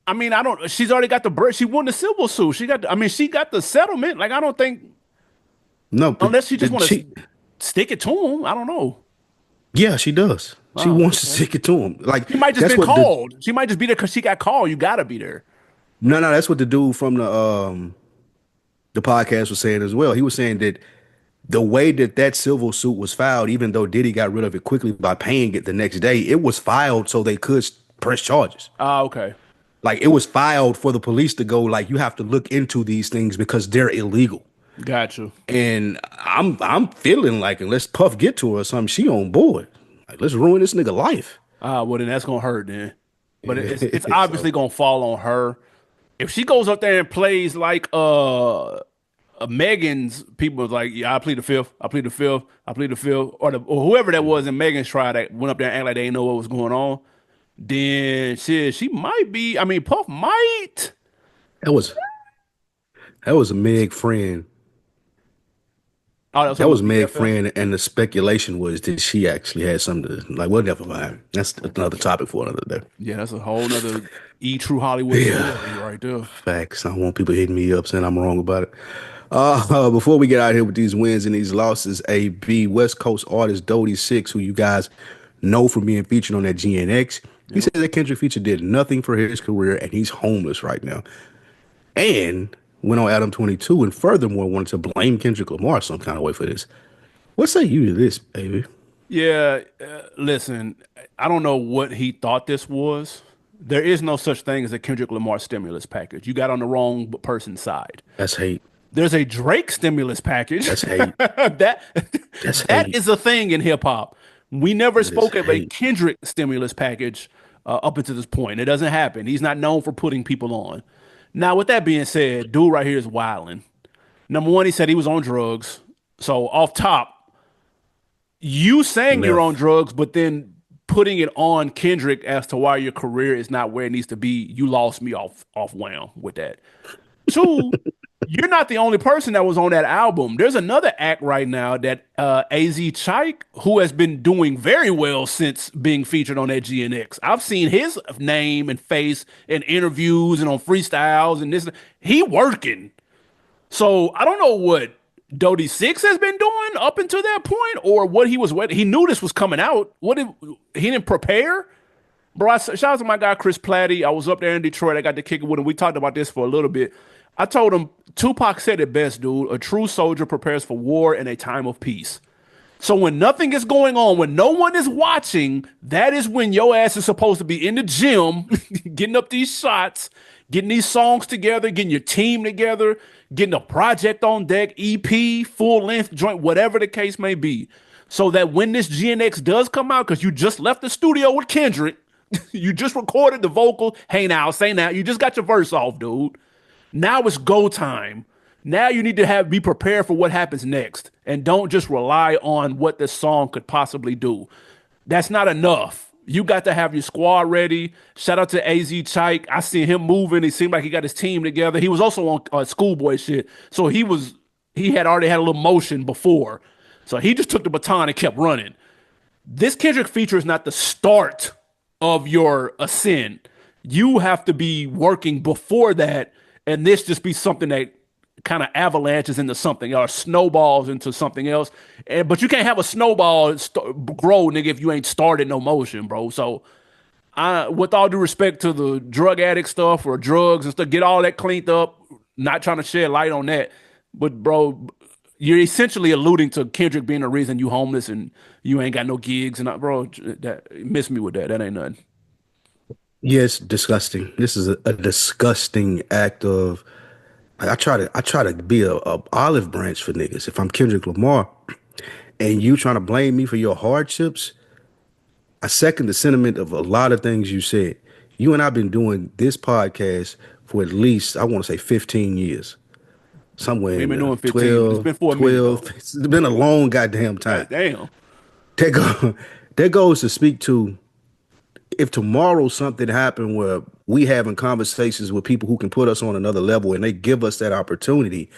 I mean, I don't. She's already got the bird. She won the civil suit. She got. I mean, she got the settlement. Like I don't think
No, but
unless she just want to
she,
stick it to him. I don't know.
yeah, she does. She
Oh,
wants to
okay.
stick it to him. Like
She might just
that's
been
what the
called. She might just be there because she got called. You gotta be there.
no, that's what the dude from the podcast was saying as well. He was saying that the way that that civil suit was filed, even though Diddy got rid of it quickly by paying it the next day, it was filed so they could press charges.
Ah, okay.
Like it was filed for the police to go, like, you have to look into these things because they're illegal.
Got you.
And I'm feeling like unless Puff get to her or something, she on board. Like, let's ruin this nigga life.
Ah, well then that's gonna hurt then. But it's obviously gonna fall on her. If she goes up there and plays like Megan's people was like, yeah, I plead the fifth, I plead the fifth, I plead the fifth, or whoever that was in Megan's trial that went up there and act like they didn't know what was going on, then shit, she might be. I mean, Puff might.
That was that was a Meg friend.
Oh, that's what
That
it
was
was
Meg
BFF.
friend, and the speculation was that she actually had something to like. Well, never mind. That's another topic for another day.
Yeah, that's a whole nother True Hollywood
Yeah,
story right there.
facts. I don't want people hitting me up saying I'm wrong about it. Before we get out here with these wins and these losses, AB West Coast artist Dodie Six, who you guys know from being featured on that GNX, he
Yep.
said that Kendrick feature did nothing for his career, and he's homeless right now. And went on Adam 22, and furthermore wanted to blame Kendrick Lamar some kind of way for this. What say you to this, baby?
Yeah, listen, I don't know what he thought this was. There is no such thing as a Kendrick Lamar stimulus package. You got on the wrong person's side.
That's hate.
There's a Drake stimulus package.
That's hate.
that
That's
that
hate.
is a thing in hip hop. We never
That is
spoke of a
hate.
Kendrick stimulus package up until this point. It doesn't happen. He's not known for putting people on. Now, with that being said, dude right here is wilding. Number one, he said he was on drugs. So off top, you saying you're on
Meth.
drugs, but then putting it on Kendrick as to why your career is not where it needs to be, you lost me off wham with that. Two, you're not the only person that was on that album. There's another act right now that AZ Chike, who has been doing very well since being featured on that GNX. I've seen his name and face in interviews and on freestyles and this. He working. So I don't know what Dodie Six has been doing up until that point, or what he was. He knew this was coming out. What did he didn't prepare? Bro, shout out to my guy Chris Platty. I was up there in Detroit. I got to kick it with him. We talked about this for a little bit. I told him Tupac said it best, dude. A true soldier prepares for war in a time of peace. So when nothing is going on, when no one is watching, that is when your ass is supposed to be in the gym, getting up these shots, getting these songs together, getting your team together, getting a project on deck, EP, full length joint, whatever the case may be. So that when this GNX does come out, because you just left the studio with Kendrick, you just recorded the vocal. Hey now, say now. You just got your verse off, dude. Now it's go time. Now you need to be prepared for what happens next, and don't just rely on what this song could possibly do. That's not enough. You got to have your squad ready. Shout out to AZ Chike. I see him moving. It seemed like he got his team together. He was also on Schoolboy shit, so he had already had a little motion before. So he just took the baton and kept running. This Kendrick feature is not the start of your ascent. You have to be working before that, and this just be something that kind of avalanches into something or snowballs into something else. But you can't have a snowball grow, nigga, if you ain't started no motion, bro. So, with all due respect to the drug addict stuff or drugs and stuff, get all that cleaned up. Not trying to shed light on that, but bro, you're essentially alluding to Kendrick being the reason you homeless and you ain't got no gigs and bro, that miss me with that. That ain't nothing.
Yes, disgusting. This is a disgusting act of. I try to be a olive branch for niggas. If I'm Kendrick Lamar and you trying to blame me for your hardships, I second the sentiment of a lot of things you said. You and I've been doing this podcast for at least, I want to say 15 years. Somewhere
We
in
ain't been
the
doing 15, but it's
12,
been for a minute
12.
though.
It's been a long goddamn time.
God damn.
That, go, that goes to speak to if tomorrow something happened where we having conversations with people who can put us on another level and they give us that opportunity,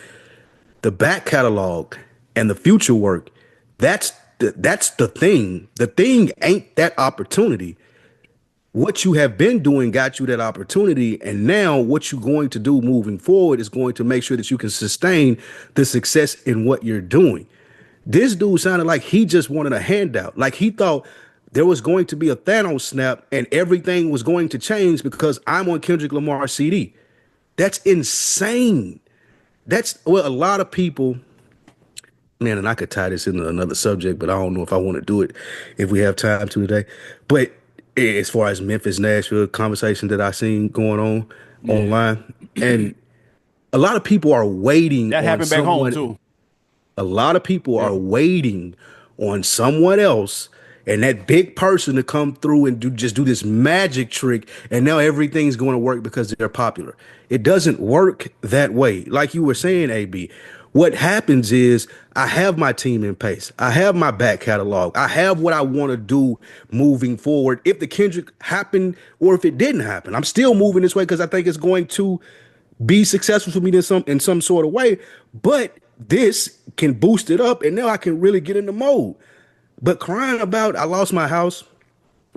the back catalog and the future work, that's the thing. The thing ain't that opportunity. What you have been doing got you that opportunity, and now what you're going to do moving forward is going to make sure that you can sustain the success in what you're doing. This dude sounded like he just wanted a handout, like he thought there was going to be a Thanos snap and everything was going to change because I'm on Kendrick Lamar's CD. That's insane. That's well, a lot of people, man, and I could tie this into another subject, but I don't know if I want to do it if we have time to today. But as far as Memphis, Nashville conversation that I seen going on
Yeah.
online, and a lot of people are waiting
That
on
happened back home
someone.
too.
A lot of people
Yeah.
are waiting on someone else and that big person to come through and just do this magic trick, and now everything's going to work because they're popular. It doesn't work that way. Like you were saying, AB, what happens is I have my team in place. I have my back catalog. I have what I want to do moving forward. If the Kendrick happened or if it didn't happen, I'm still moving this way because I think it's going to be successful for me in some sort of way. But this can boost it up, and now I can really get in the mode. But crying about I lost my house,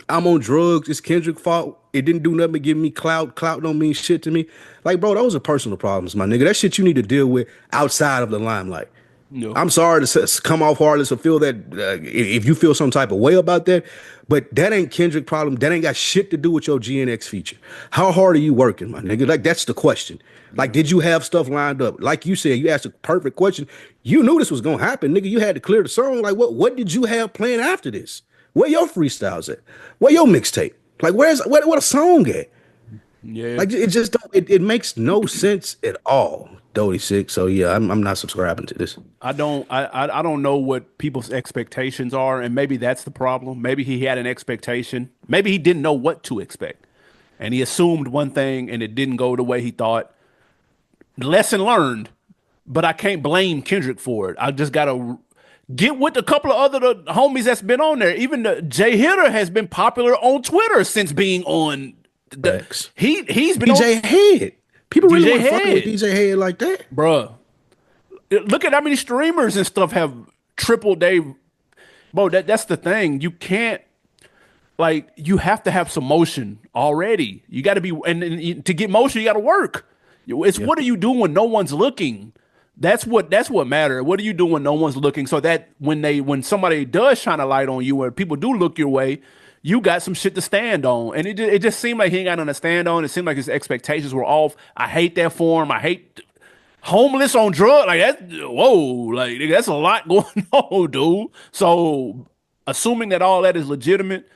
I'm on drugs, it's Kendrick's fault. It didn't do nothing but give me clout. Clout don't mean shit to me. Like, bro, those are personal problems, my nigga. That shit you need to deal with outside of the limelight.
No.
I'm sorry to come off heartless or feel that if you feel some type of way about that, but that ain't Kendrick problem. That ain't got shit to do with your GNX feature. How hard are you working, my nigga? Like, that's the question. Like, did you have stuff lined up? Like you said, you asked a perfect question. You knew this was gonna happen, nigga. You had to clear the song. Like, what did you have planned after this? Where your freestyles at? Where your mixtape? Like, where a song at?
Yeah.
Like, it just don't, it makes no sense at all. Dodie sick. So yeah, I'm not subscribing to this.
I don't know what people's expectations are, and maybe that's the problem. Maybe he had an expectation. Maybe he didn't know what to expect. And he assumed one thing and it didn't go the way he thought. Lesson learned, but I can't blame Kendrick for it. I just gotta get with a couple of other homies that's been on there. Even the Jay Hitter has been popular on Twitter since being on the
Facts.
he's been on
DJ Head. People really
DJ
weren't fucking with
Head,
DJ Head like that.
bruh. Look at how many streamers and stuff have tripled they bro. That's the thing. You can't like you have to have some motion already. You got to be to get motion, you got to work. It's
Yeah.
what are you doing when no one's looking? That's what matters. What are you doing when no one's looking? So that when somebody does shine a light on you, or people do look your way, you got some shit to stand on. And it just seemed like he ain't got nothing to stand on. It seemed like his expectations were off. I hate that for him. I hate homeless on drugs. Like that's whoa, like nigga, that's a lot going on, dude. So assuming that all that is legitimate,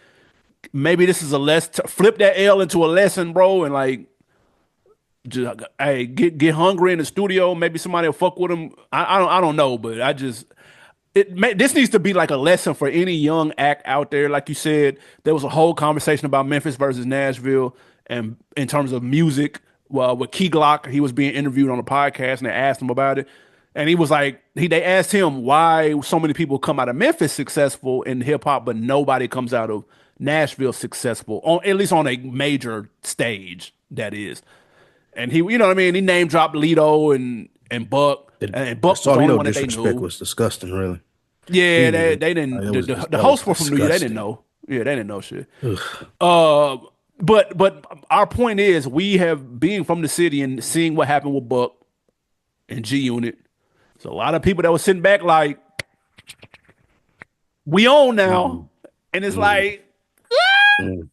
maybe this is a flip that L into a lesson, bro, and like just hey, get hungry in the studio. Maybe somebody will fuck with him. I don't know, but this needs to be like a lesson for any young act out there. Like you said, there was a whole conversation about Memphis versus Nashville, and in terms of music, well, with Key Glock, he was being interviewed on a podcast, and they asked him about it, and he was like, they asked him why so many people come out of Memphis successful in hip hop, but nobody comes out of Nashville successful, on at least on a major stage. That is, and he, you know what I mean. He name dropped Lido and Buck, and
The
Buck was the only
Sausalito
one that they
disrespect
knew.
was disgusting, really.
Yeah,
He
they
like,
didn't.
it
The,
was
the, the
that was
hosts were from New York. They didn't
disgusting.
know. Yeah, they didn't know shit. Uh, but our point is, we have being from the city and seeing what happened with Buck and G Unit. There's a lot of people that were sitting back like, we own
Mm,
now, and it's
mm,
like
mm,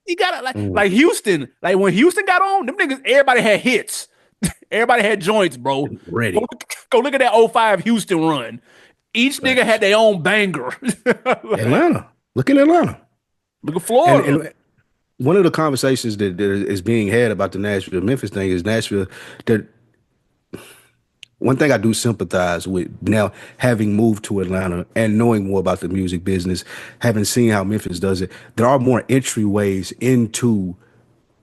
you gotta like
mm.
like Houston. Like when Houston got on, them niggas, everybody had hits. Everybody had joints, bro. Go,
Ready.
go look at that '05 Houston run. Each nigga had
Facts.
their own banger. Like,
Atlanta. Look in Atlanta.
look at
And
Florida.
and one of the conversations that is being had about the Nashville Memphis thing is Nashville. That one thing I do sympathize with now, having moved to Atlanta and knowing more about the music business, having seen how Memphis does it, there are more entryways into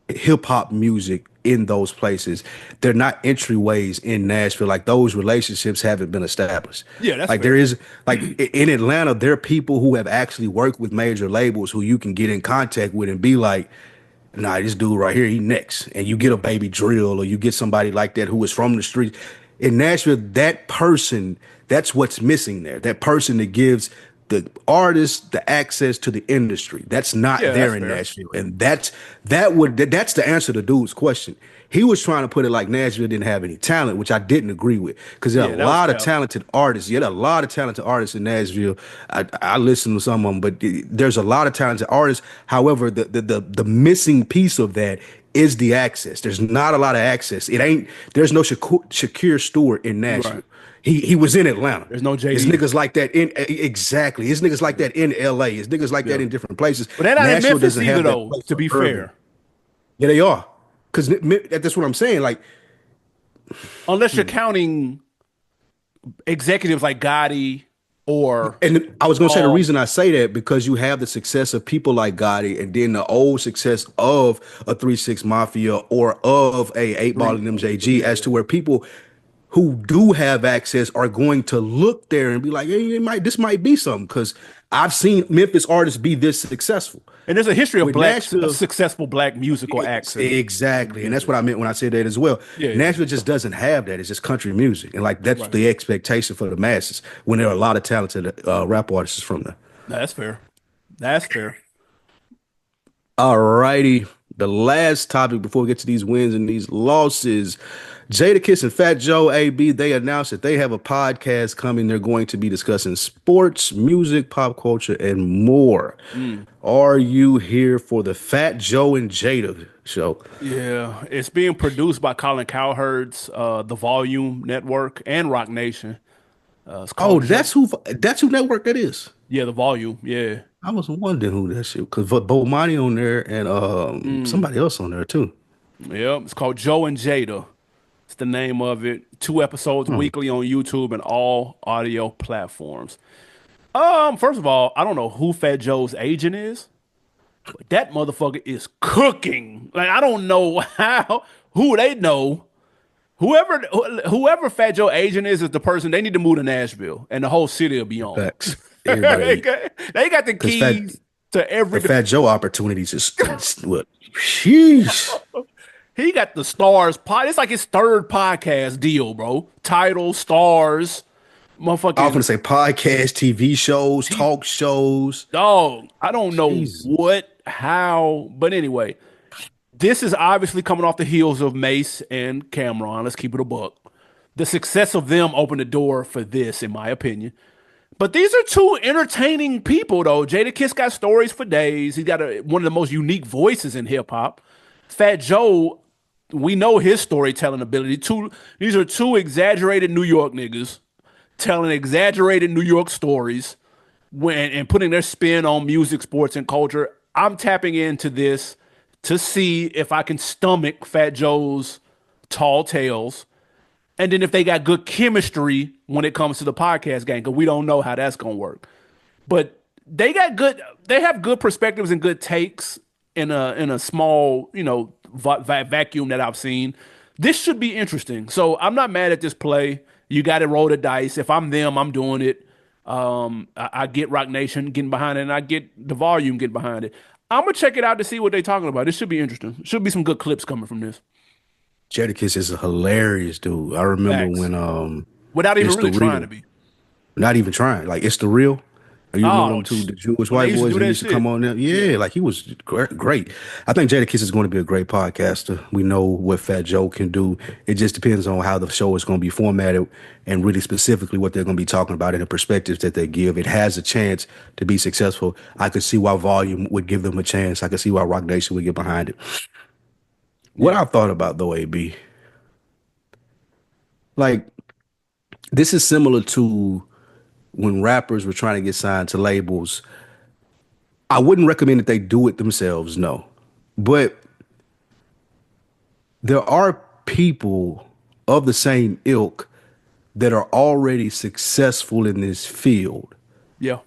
hip hop music in those places. They're not entryways in Nashville. Like those relationships haven't been established.
Yeah, that's
Like there
fair.
is like in Atlanta, there are people who have actually worked with major labels who you can get in contact with and be like, nah, this dude right here, he next. And you get a baby drill or you get somebody like that who is from the street. In Nashville, that person, that's what's missing there. That person that gives the artist the access to the industry. That's not
Yeah, that's
there in
fair.
Nashville. And that's the answer to dude's question. He was trying to put it like Nashville didn't have any talent, which I didn't agree with. Because there are
Yeah,
a
that was
lot of
cap.
talented artists. Yeah, there are a lot of talented artists in Nashville. I listen to some of them, but there's a lot of talented artists. However, the missing piece of that is the access. There's not a lot of access. There's no Shakir Stewart in Nashville.
Right.
He was in Atlanta.
There's no
It's
JD.
niggas like that in exactly. It's niggas like that in LA. It's niggas like that
Yeah.
in different places.
But they're not in
Nashville
Memphis
doesn't
either,
have that
though,
place
to
for
be
urban.
fair.
Yeah, they are. Because that's what I'm saying. Like,
Unless you're counting executives like Gotti or
and I was gonna say the
Paul.
reason I say that because you have the success of people like Gotti, and then the old success of a 3 6 Mafia or of a 8 Ball
Three.
and MJG, as to where people who do have access are going to look there and be like, hey, this might be something. Because I've seen Memphis artists be this successful.
And there's a history of
With Nashville,
successful black musical acts and
exactly, and that's what I meant when I said that as well.
yeah, yeah.
Nashville just doesn't have that. It's just country music, and like that's
Right.
the expectation for the masses when there are a lot of talented rap artists from there.
No, that's fair. That's fair.
All righty. The last topic before we get to these wins and these losses. Jadakiss and Fat Joe AB, they announced that they have a podcast coming. They're going to be discussing sports, music, pop culture, and more.
Mm.
Are you here for the Fat Joe and Jada show?
Yeah, it's being produced by Colin Cowherd's The Volume Network and Rock Nation. It's
Oh,
called
that's who network that is.
yeah, The Volume. Yeah.
I was wondering who that shit because Bomani on there and
Mm.
somebody else on there too.
Yeah, it's called Joe and Jada. It's the name of it. 2 episodes weekly on YouTube and all audio platforms. First of all, I don't know who Fat Joe's agent is, but that motherfucker is cooking. Like I don't know how who they know. Whoever Fat Joe agent is the person they need to move to Nashville and the whole city will be on.
Facts. Everybody,
they got the
because
keys to every.
the Fat Joe opportunities is what? Sheesh.
He got the stars pod. It's like his third podcast deal, bro. Title, stars, motherfucking.
I was gonna say podcast, TV shows, talk shows.
Dog, I don't know
Jesus.
how, but anyway, this is obviously coming off the heels of Mace and Cameron. Let's keep it a buck. The success of them opened the door for this, in my opinion. But these are two entertaining people, though. Jadakiss got stories for days. He's got one of the most unique voices in hip hop. Fat Joe, we know his storytelling ability. These are two exaggerated New York niggas telling exaggerated New York stories and putting their spin on music, sports, and culture. I'm tapping into this to see if I can stomach Fat Joe's tall tales. And then if they got good chemistry when it comes to the podcast game, because we don't know how that's gonna work. But they have good perspectives and good takes in a small, vacuum that I've seen. This should be interesting. So I'm not mad at this play. You got to roll the dice. If I'm them, I'm doing it. I get Rock Nation getting behind it, and I get the volume getting behind it. I'm gonna check it out to see what they're talking about. This should be interesting. Should be some good clips coming from this.
Jadakiss is a hilarious dude. I remember
Facts.
when
Without even
It's the
really trying
Real.
to be.
Not even trying. Like it's the real. You remember them two, the Jewish
when they
white
used to
boys
do
that
that
used to
shit.
come on there? Yeah, like he was great. I think Jadakiss is going to be a great podcaster. We know what Fat Joe can do. It just depends on how the show is going to be formatted and really specifically what they're going to be talking about and the perspectives that they give. It has a chance to be successful. I could see why Volume would give them a chance. I could see why Rock Nation would get behind it. What I thought about though, AB, like this is similar to when rappers were trying to get signed to labels. I wouldn't recommend that they do it themselves, no. But there are people of the same ilk that are already successful in this field.
Yeah.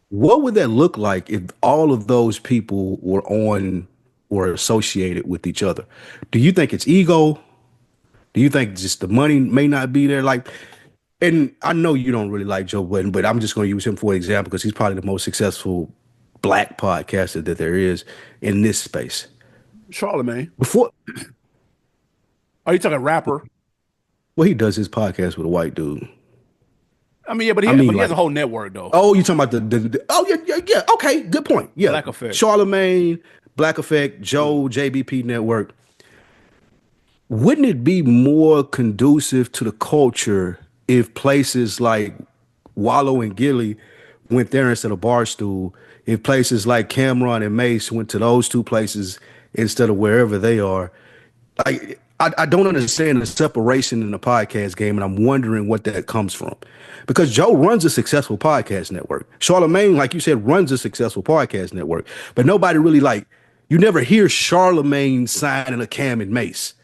What would that look like if all of those people were on or associated with each other? Do you think it's ego? Do you think just the money may not be there? Like, and I know you don't really like Joe Budden, but I'm just going to use him for an example because he's probably the most successful black podcaster that there is in this space.
Charlemagne.
Before,
Are you talking rapper?
well, he does his podcast with a white dude.
I mean, yeah, but he has
like-
a whole network though.
Oh, you talking about the oh yeah. Okay, good point. Yeah,
Black Effect.
Charlemagne, Black Effect, Joe, JBP Network. Wouldn't it be more conducive to the culture if places like Wallow and Gilly went there instead of Barstool? If places like Cameron and Mace went to those two places instead of wherever they are? Like, I don't understand the separation in the podcast game, and I'm wondering what that comes from. Because Joe runs a successful podcast network. Charlemagne, like you said, runs a successful podcast network. But nobody really you never hear Charlemagne signing a Cam and Mace.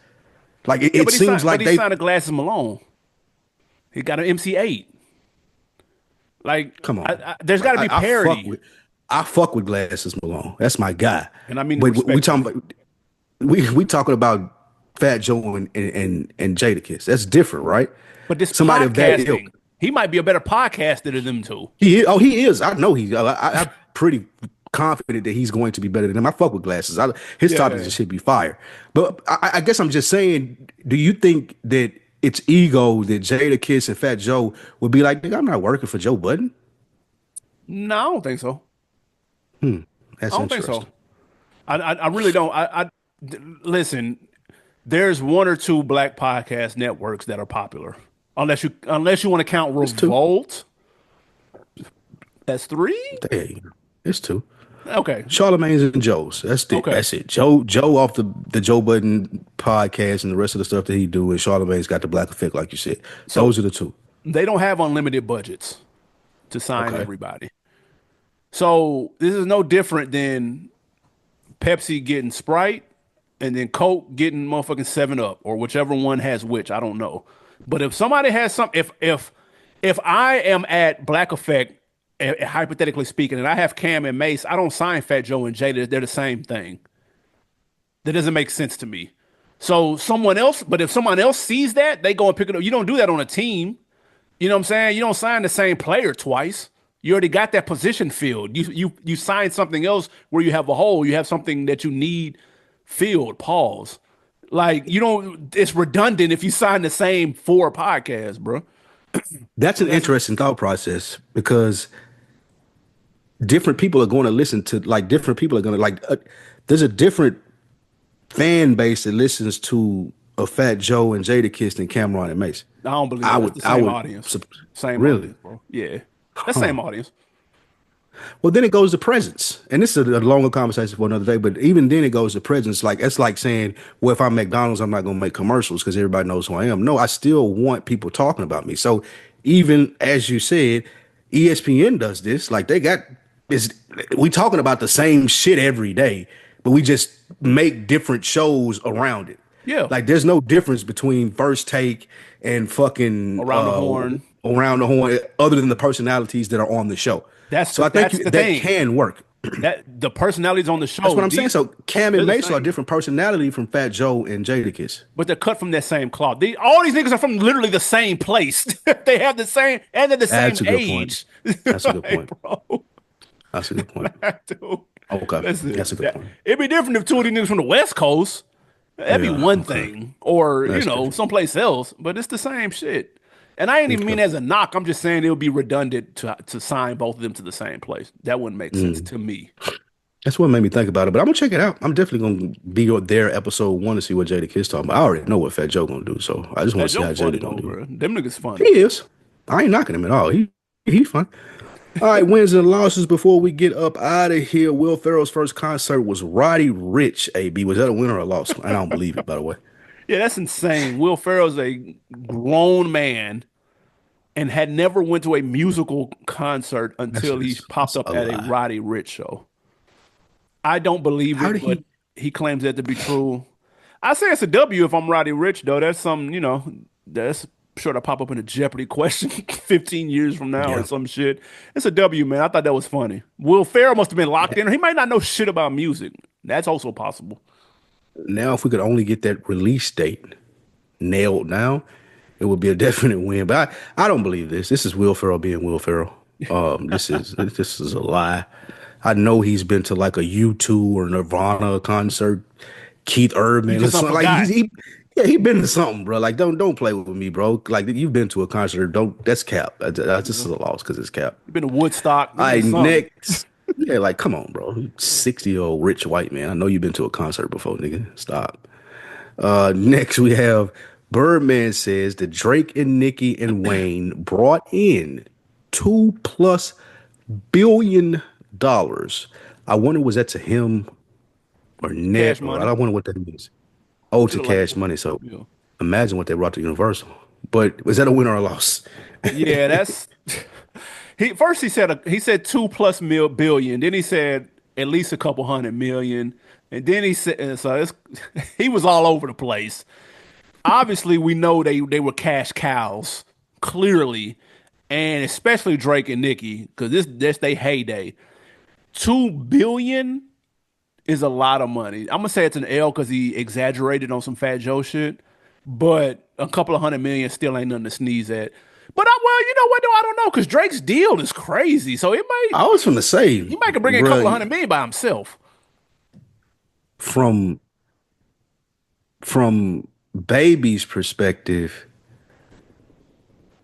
Like it seems like
he signed a Glasses Malone. He got an MC8. Like,
come on.
There's got to be parity.
I fuck with Glasses Malone. That's my guy.
And I mean,
but we talking about Fat Joe and Jadakiss. That's different, right?
But this
somebody of that ilk.
podcasting, he might be a better podcaster than them two.
He is. I know I'm pretty confident that he's going to be better than him. I fuck with Glasses. His topics should be fire. But I guess I'm just saying, do you think that it's ego that Jadakiss and Fat Joe would be like, nigga, I'm not working for Joe Budden?
No, I don't think so.
That's
I don't think
interesting.
so. I really don't. Listen. There's one or two black podcast networks that are popular, unless you want to count Revolt. That's three.
Hey, it's two.
Okay.
Charlemagne's and Joe's. That's it.
Okay.
That's it. Joe off the Joe Budden podcast and the rest of the stuff that he do, and Charlemagne's got the Black Effect, like you said.
So
those are the two.
They don't have unlimited budgets to sign everybody. So this is no different than Pepsi getting Sprite and then Coke getting motherfucking 7 Up or whichever one has which, I don't know. But if somebody has some, if I am at Black Effect, hypothetically speaking, and I have Cam and Mace, I don't sign Fat Joe and Jada. They're the same thing. That doesn't make sense to me. So someone else, but if someone else sees that, they go and pick it up. You don't do that on a team. You know what I'm saying? You don't sign the same player twice. You already got that position filled. You sign something else where you have a hole. You have something that you need filled. Pause. Like you don't. It's redundant if you sign the same 4 podcasts, bro.
That's an
That's
interesting thought process because different people are going to listen to like different people are going to there's a different fan base that listens to a Fat Joe and Jadakiss than Cameron and Mace.
I don't believe
I
that. That's
would
the
I
same
would
audience.
sup-
Same
really.
audience, bro. Yeah, that's same audience.
Well, then it goes to presence, and this is a longer conversation for another day. But even then, it goes to presence. Like it's like saying, "Well, if I'm McDonald's, I'm not going to make commercials because everybody knows who I am." No, I still want people talking about me. So, even as you said, ESPN does this. Like they got is we talking about the same shit every day, but we just make different shows around it.
Yeah,
Like there's no difference between First Take and fucking
around the horn.
around the horn, other than the personalities that are on the show. So I think
That's the
that
thing.
can work.
That the personalities on the
That's
show.
what I'm saying. So Cam
They're
and
the
Mace are a
same,
different personality from Fat Joe and Jadakiss.
but they're cut from that same cloth. All these niggas are from literally the same place. They have the same, and they're the same
That's a good point.
age.
That's a good
Like,
point.
bro.
That's a good point.
Dude,
Okay,
listen,
that's a good point.
it'd be different if two of these niggas from the West Coast. That'd be
Yeah.
one
Okay.
thing, or
That's different.
someplace else. But it's the same shit. And I ain't even mean
Okay.
as a knock. I'm just saying it would be redundant to sign both of them to the same place. That wouldn't make sense
Mm.
to me.
That's what made me think about it. But I'm gonna check it out. I'm definitely gonna be on their episode 1 to see what Jadakiss talking about. I already know what Fat Joe gonna do, so I just want
That
to see
joke
how
funny
Jada
though,
gonna do.
bro. Them niggas
He
funny.
is. I ain't knocking him at all. He's fun. All right, wins and losses before we get up out of here. Will Ferrell's first concert was Roddy Rich, AB. Was that a win or a loss? I don't believe it, by the way.
Yeah, that's insane. Will Ferrell's a grown man and had never went to a musical concert
That's
until he
just
popped
that's
up
a
at a
lie.
Roddy Rich show. I don't believe
How
it,
did
but
he?
he claims that to be true. I say it's a W if I'm Roddy Rich, though. That's some, that's sure to pop up in a Jeopardy question 15 years from now or
Yeah.
some shit. It's a W, man. I thought that was funny. Will Ferrell must have been locked in, or he might not know shit about music. That's also possible.
Now, if we could only get that release date nailed down, it would be a definite win. But I don't believe this. This is Will Ferrell being Will Ferrell. This is a lie. I know he's been to like a U2 or Nirvana concert, Keith
You
Urban or
just
something. Like
forgot.
yeah, he been to something, bro. Like don't play with me, bro. Like you've been to a concert. Don't that's cap. That's just a loss because it's cap.
You been to Woodstock.
All
You been
right,
to something.
next. Yeah, like come on, bro. 60-year-old rich white man. I know you've been to a concert before, nigga. Stop. Next we have Birdman says that Drake and Nicki and Wayne brought in $2+ billion. I wonder was that to him or net
Cash
or I
Money.
don't wonder what that means. Oh, to
Feel like,
Cash Money. So
yeah.
imagine what they brought to Universal. But was that a win or a loss?
Yeah, that's he said 2+ billion. Then he said at least a couple 100 million. And then he said so it's he was all over the place. Obviously, we know they were cash cows, clearly, and especially Drake and Nicki, because this they heyday. 2 billion is a lot of money. I'm gonna say it's an L because he exaggerated on some Fat Joe shit, but a couple of 100 million still ain't nothing to sneeze at. But well, you know what? Though I don't know because Drake's deal is crazy, so
I was from the
he
same,
might could bring in a couple of
bro.
100 million by himself.
From baby's perspective,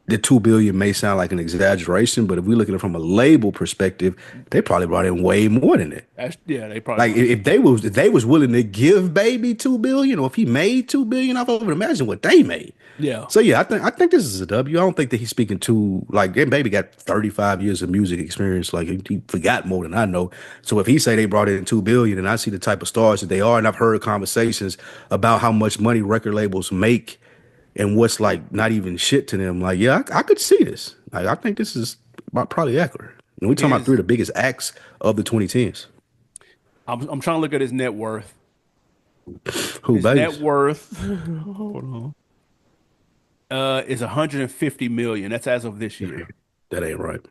the 2 billion may sound like an exaggeration, but if we look at it from a label perspective, they probably brought in way more than that.
Yeah, they probably
Like if they was willing to give baby 2 billion, or if he made 2 billion, I would imagine what they made.
yeah.
So yeah, I think this is a W. I don't think that he's speaking to like that baby got 35 years of music experience. Like he forgot more than I know. So if he say they brought in 2 billion, and I see the type of stars that they are, and I've heard conversations about how much money record labels make and what's like not even shit to them. Like yeah, I could see this. Like, I think this is probably accurate. And we talking about three
His
of the biggest acts of the 2010s.
I'm trying to look at his net worth.
Who
His net
Babies?
worth, hold on, is 150 million. That's as of this
That
year.
ain't, that ain't right.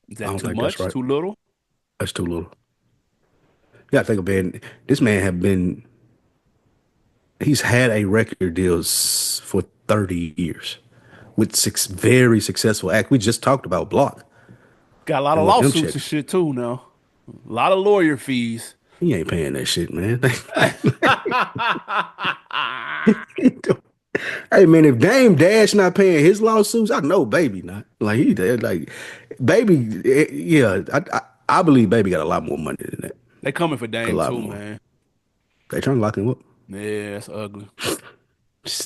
Is
I
that
don't
too
think that's
much?
right.
Too little?
That's too little. You gotta think about it. This man have been he's had a record deals for 30 years with six very successful act. We just talked about Block
Got a lot
and
of
what them
lawsuits and
checks.
shit too now. A lot of lawyer fees.
He ain't paying that shit, man. Hey man, if Dame Dash not paying his lawsuits, I know Baby not. Like he did. Like Baby, yeah, I believe Baby got a lot more money than that.
They coming for
A
Dame
lot
too,
more.
man.
They trying to lock him up.
Yeah, it's ugly.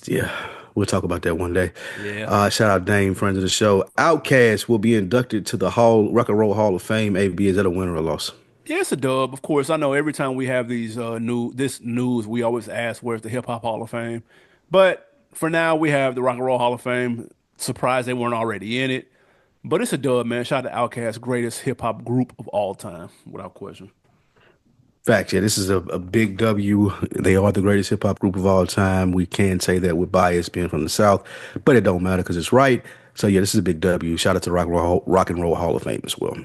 Yeah, we'll talk about that one day.
Yeah.
Shout out Dame, friends of the show. Outkast will be inducted to the Rock and Roll Hall of Fame. AB, is that a win or a loss?
Yeah, it's a dub. Of course, I know every time we have these this news, we always ask where's the Hip Hop Hall of Fame. But for now, we have the Rock and Roll Hall of Fame. Surprised they weren't already in it. But it's a dub, man. Shout out to Outkast, greatest hip hop group of all time, without question.
Fact, yeah, this is a big W. They are the greatest hip hop group of all time. We can say that with bias being from the South, but it don't matter because it's right. So yeah, this is a big W. Shout out to Rock and Roll Hall of Fame as well.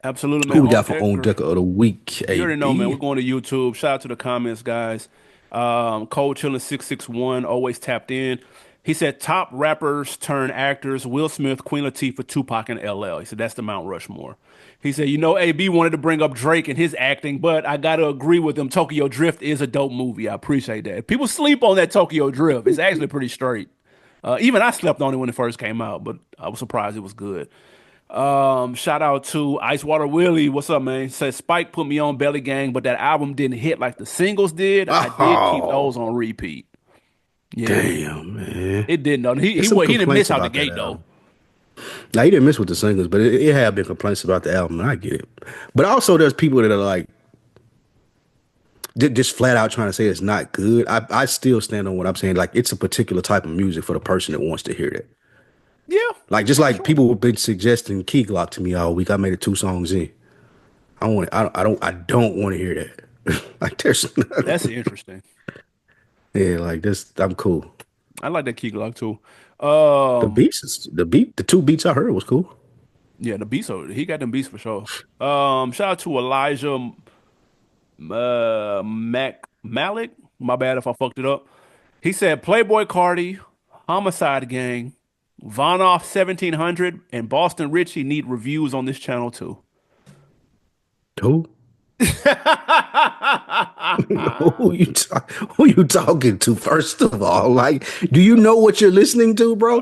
Absolutely, man.
Who we
On
got for On
Decker.
Decker of the Week?
You already know, man. We're
AB.
going to YouTube. Shout out to the comments, guys. Cold Chillin 661 always tapped in. He said top rappers turn actors: Will Smith, Queen Latifah, Tupac, and LL. He said that's the Mount Rushmore. He said, AB wanted to bring up Drake and his acting, but I got to agree with him. Tokyo Drift is a dope movie. I appreciate that. People sleep on that Tokyo Drift. It's actually pretty straight. Even I slept on it when it first came out, but I was surprised it was good. Shout out to Ice Water Willie. What's up, man? Says Spike put me on Belly Gang, but that album didn't hit like the singles did. I did keep
Oh,
those on repeat. Yeah,
damn, man.
it didn't though.
There's some
He didn't miss
complaints
out the
about that
gate though.
album. Now he didn't miss with the singles, but it have been complaints about the album, and I get it. But also, there's people that are like just flat out trying to say it's not good. I still stand on what I'm saying. Like it's a particular type of music for the person that wants to hear that.
Yeah,
Like just
for
like
sure.
people have been suggesting Key Glock to me all week. I made it 2 songs in. I don't want to hear that. Like there's
That's interesting.
yeah, like this. I'm cool.
I like that Key Glock too.
The 2 beats I heard was cool.
Yeah, the beats are he got them beats for sure. Shout out to Elijah Malik. My bad if I fucked it up. He said Playboy Cardi, Homicide Gang, Von Off 1700, and Boston Richie need reviews on this channel too.
Who? Who you talking to? First of all, like, do you know what you're listening to, bro?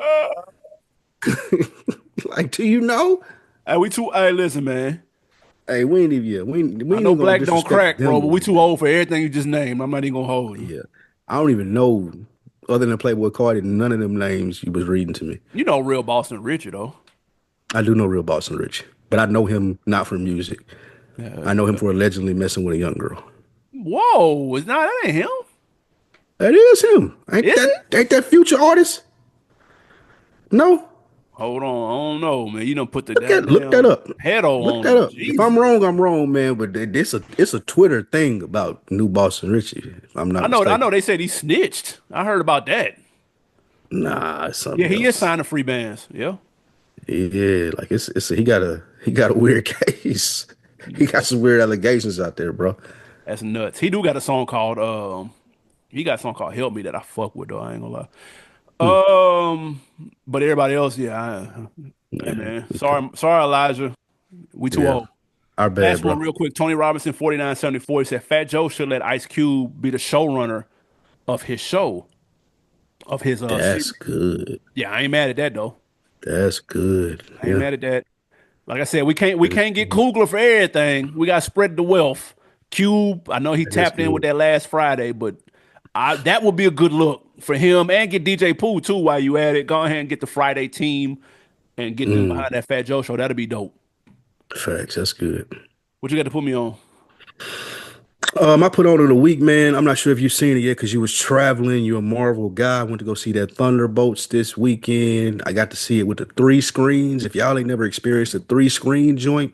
Like, do you know?
Hey, we too. Hey, listen, man.
Hey, we ain't even yeah, we
I
ain't
know
even gonna
black don't
disrespect
crack, bro, but
them.
we too old for everything you just named. I'm not even gonna hold you.
Yeah, I don't even know other than Playboy Cardi. None of them names you was reading to me.
You know, real Boston Richie though.
I do know real Boston Rich, but I know him not from music. I know him for allegedly messing with a young girl.
Whoa, it's not that ain't him,
That is him.
is it?
Ain't that future artist? No.
Hold on, I don't know, man. You don't put the
Look that
goddamn
up.
pedo
Look
on
that
him.
up. If I'm
Jesus.
wrong, I'm wrong, man. But it's a Twitter thing about New Boston Richie, if I'm not
I know
mistaken.
they said he snitched. I heard about that.
Nah, it's
Yeah,
something
he is
else.
signing free bands. Yeah.
Yeah, like he got a weird case. He got some weird allegations out there, bro.
That's nuts. He do got a song called he got a song called Help Me that I fuck with though. I ain't gonna lie.
Hmm.
But everybody else, yeah, hey
Yeah,
man. Sorry, Elijah. We too
yeah.
old.
Our bad,
Last one,
bro.
real quick. Tony Robinson, 4974. He said Fat Joe should let Ice Cube be the showrunner of his show, of his
That's
series.
good.
Yeah, I ain't mad at that though.
That's good.
I ain't
Yeah.
mad at that. Like I said, we can't get Kugler for everything. We got to spread the wealth. Cube, I know he
That's
tapped in with
good.
that last Friday, but that would be a good look for him and get DJ Pooh too while you at it. Go ahead and get the Friday team and getting them
Mm,
behind that Fat Joe show. That'd be dope.
facts. That's good.
What you got to put me on?
I put on in a week, man. I'm not sure if you've seen it yet because you was traveling. You're a Marvel guy. I went to go see that Thunderbolts this weekend. I got to see it with the 3 screens. If y'all ain't never experienced a 3 screen joint,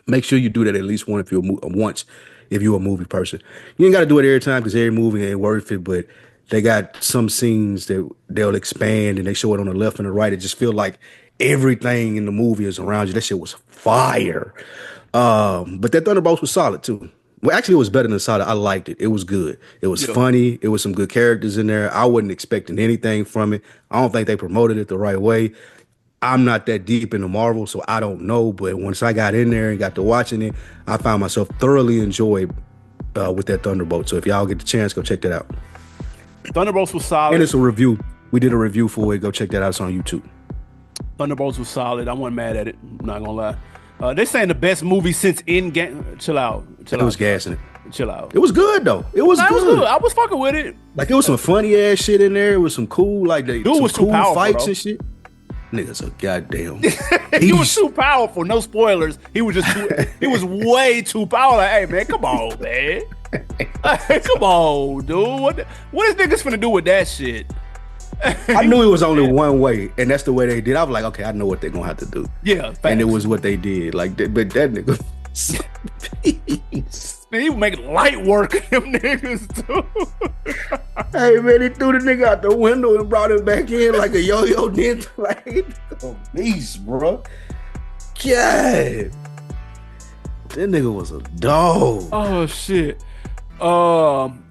make sure you do that at least once if you're a movie person. You ain't got to do it every time because every movie ain't worth it, but they got some scenes that they'll expand and they show it on the left and the right. It just feel like everything in the movie is around you. That shit was fire. But that Thunderbolts was solid too. Well, actually, it was better than solid. I liked it. It was good. It was funny. It was some good characters in there. I wasn't expecting anything from it. I don't think they promoted it the right way. I'm not that deep into Marvel, so I don't know. But once I got in there and got to watching it, I found myself thoroughly enjoyed with that Thunderbolt. So if y'all get the chance, go check that out.
Thunderbolts was solid.
And it's a review. We did a review for it. Go check that out. It's on YouTube.
Thunderbolts was solid. I wasn't mad at it. I'm not gonna lie. They're saying the best movie since Endgame. Chill out.
It was gassing it.
Chill out.
It was good though. It was good.
I was fucking with it.
Like it was some funny ass shit in there. It was some cool
Dude was
cool
too powerful,
fights
bro.
and shit. Niggas a goddamn.
He was too powerful. No spoilers. He was just he was way too powerful. Like, hey man, come on, man. Come on, dude. What is niggas finna do with that shit?
I knew it was only one way, and that's the way they did. I was like, okay, I know what they're gonna have to do.
Yeah, facts.
And it was what they did. Like, but that nigga,
man, he was making light work of them niggas too.
Hey man, he threw the nigga out the window and brought him back in like a yo-yo did. Like, a beast, bro. God, that nigga was a dog.
Oh shit.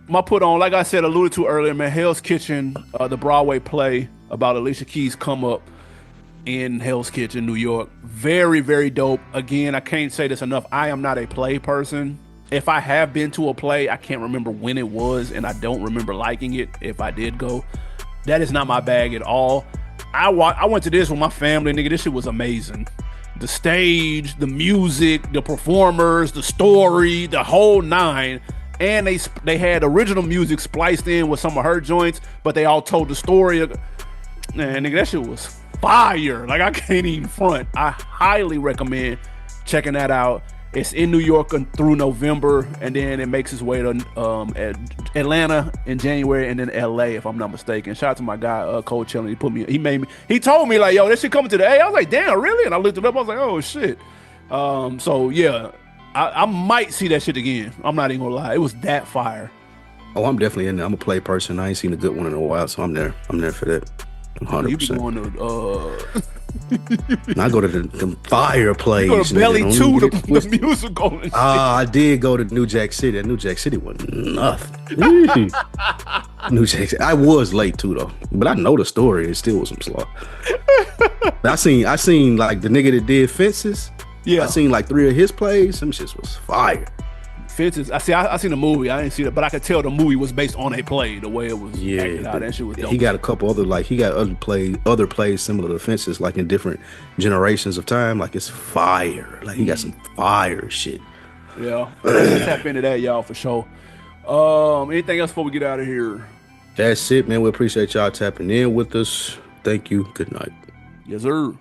My put on, like I said, alluded to earlier, man, Hell's Kitchen, the Broadway play about Alicia Keys' come up in Hell's Kitchen, New York. Very, very dope. Again, I can't say this enough. I am not a play person. If I have been to a play, I can't remember when it was, and I don't remember liking it if I did go. That is not my bag at all. I went to this with my family, nigga. This shit was amazing. The stage, the music, the performers, the story, the whole nine. And they had original music spliced in with some of her joints, but they all told the story. Man, nigga, that shit was fire. Like, I can't even front. I highly recommend checking that out. It's in New York through November, and then it makes its way to Atlanta in January, and then LA, if I'm not mistaken. Shout out to my guy Cole Chilling. He told me like, yo, this shit coming to the A. I was like, damn, really? And I looked it up. I was like, oh shit. So yeah. I might see that shit again. I'm not even gonna lie. It was that fire.
Oh, I'm definitely in there. I'm a play person. I ain't seen a good one in a while, so I'm there. I'm there for that. 100%.
You be going to
I go to the fire plays.
You go to Belly 2, the musical.
I did go to New Jack City. That New Jack City was nothing. New Jack City. I was late too though, but I know the story. It still was some slaw. I seen like the nigga that did Fences. Yeah, I seen like 3 of his plays. Some shit was fire.
Fences. I seen the movie. I didn't see that, but I could tell the movie was based on a play. The way it was acted out, that shit was dope.
He got a couple other other plays similar to Fences, like in different generations of time. Like it's fire. Like he got some fire shit.
Yeah, let's tap into that, y'all, for sure. Anything else before we get out of here?
That's it, man. We appreciate y'all tapping in with us. Thank you. Good night.
Yes, sir.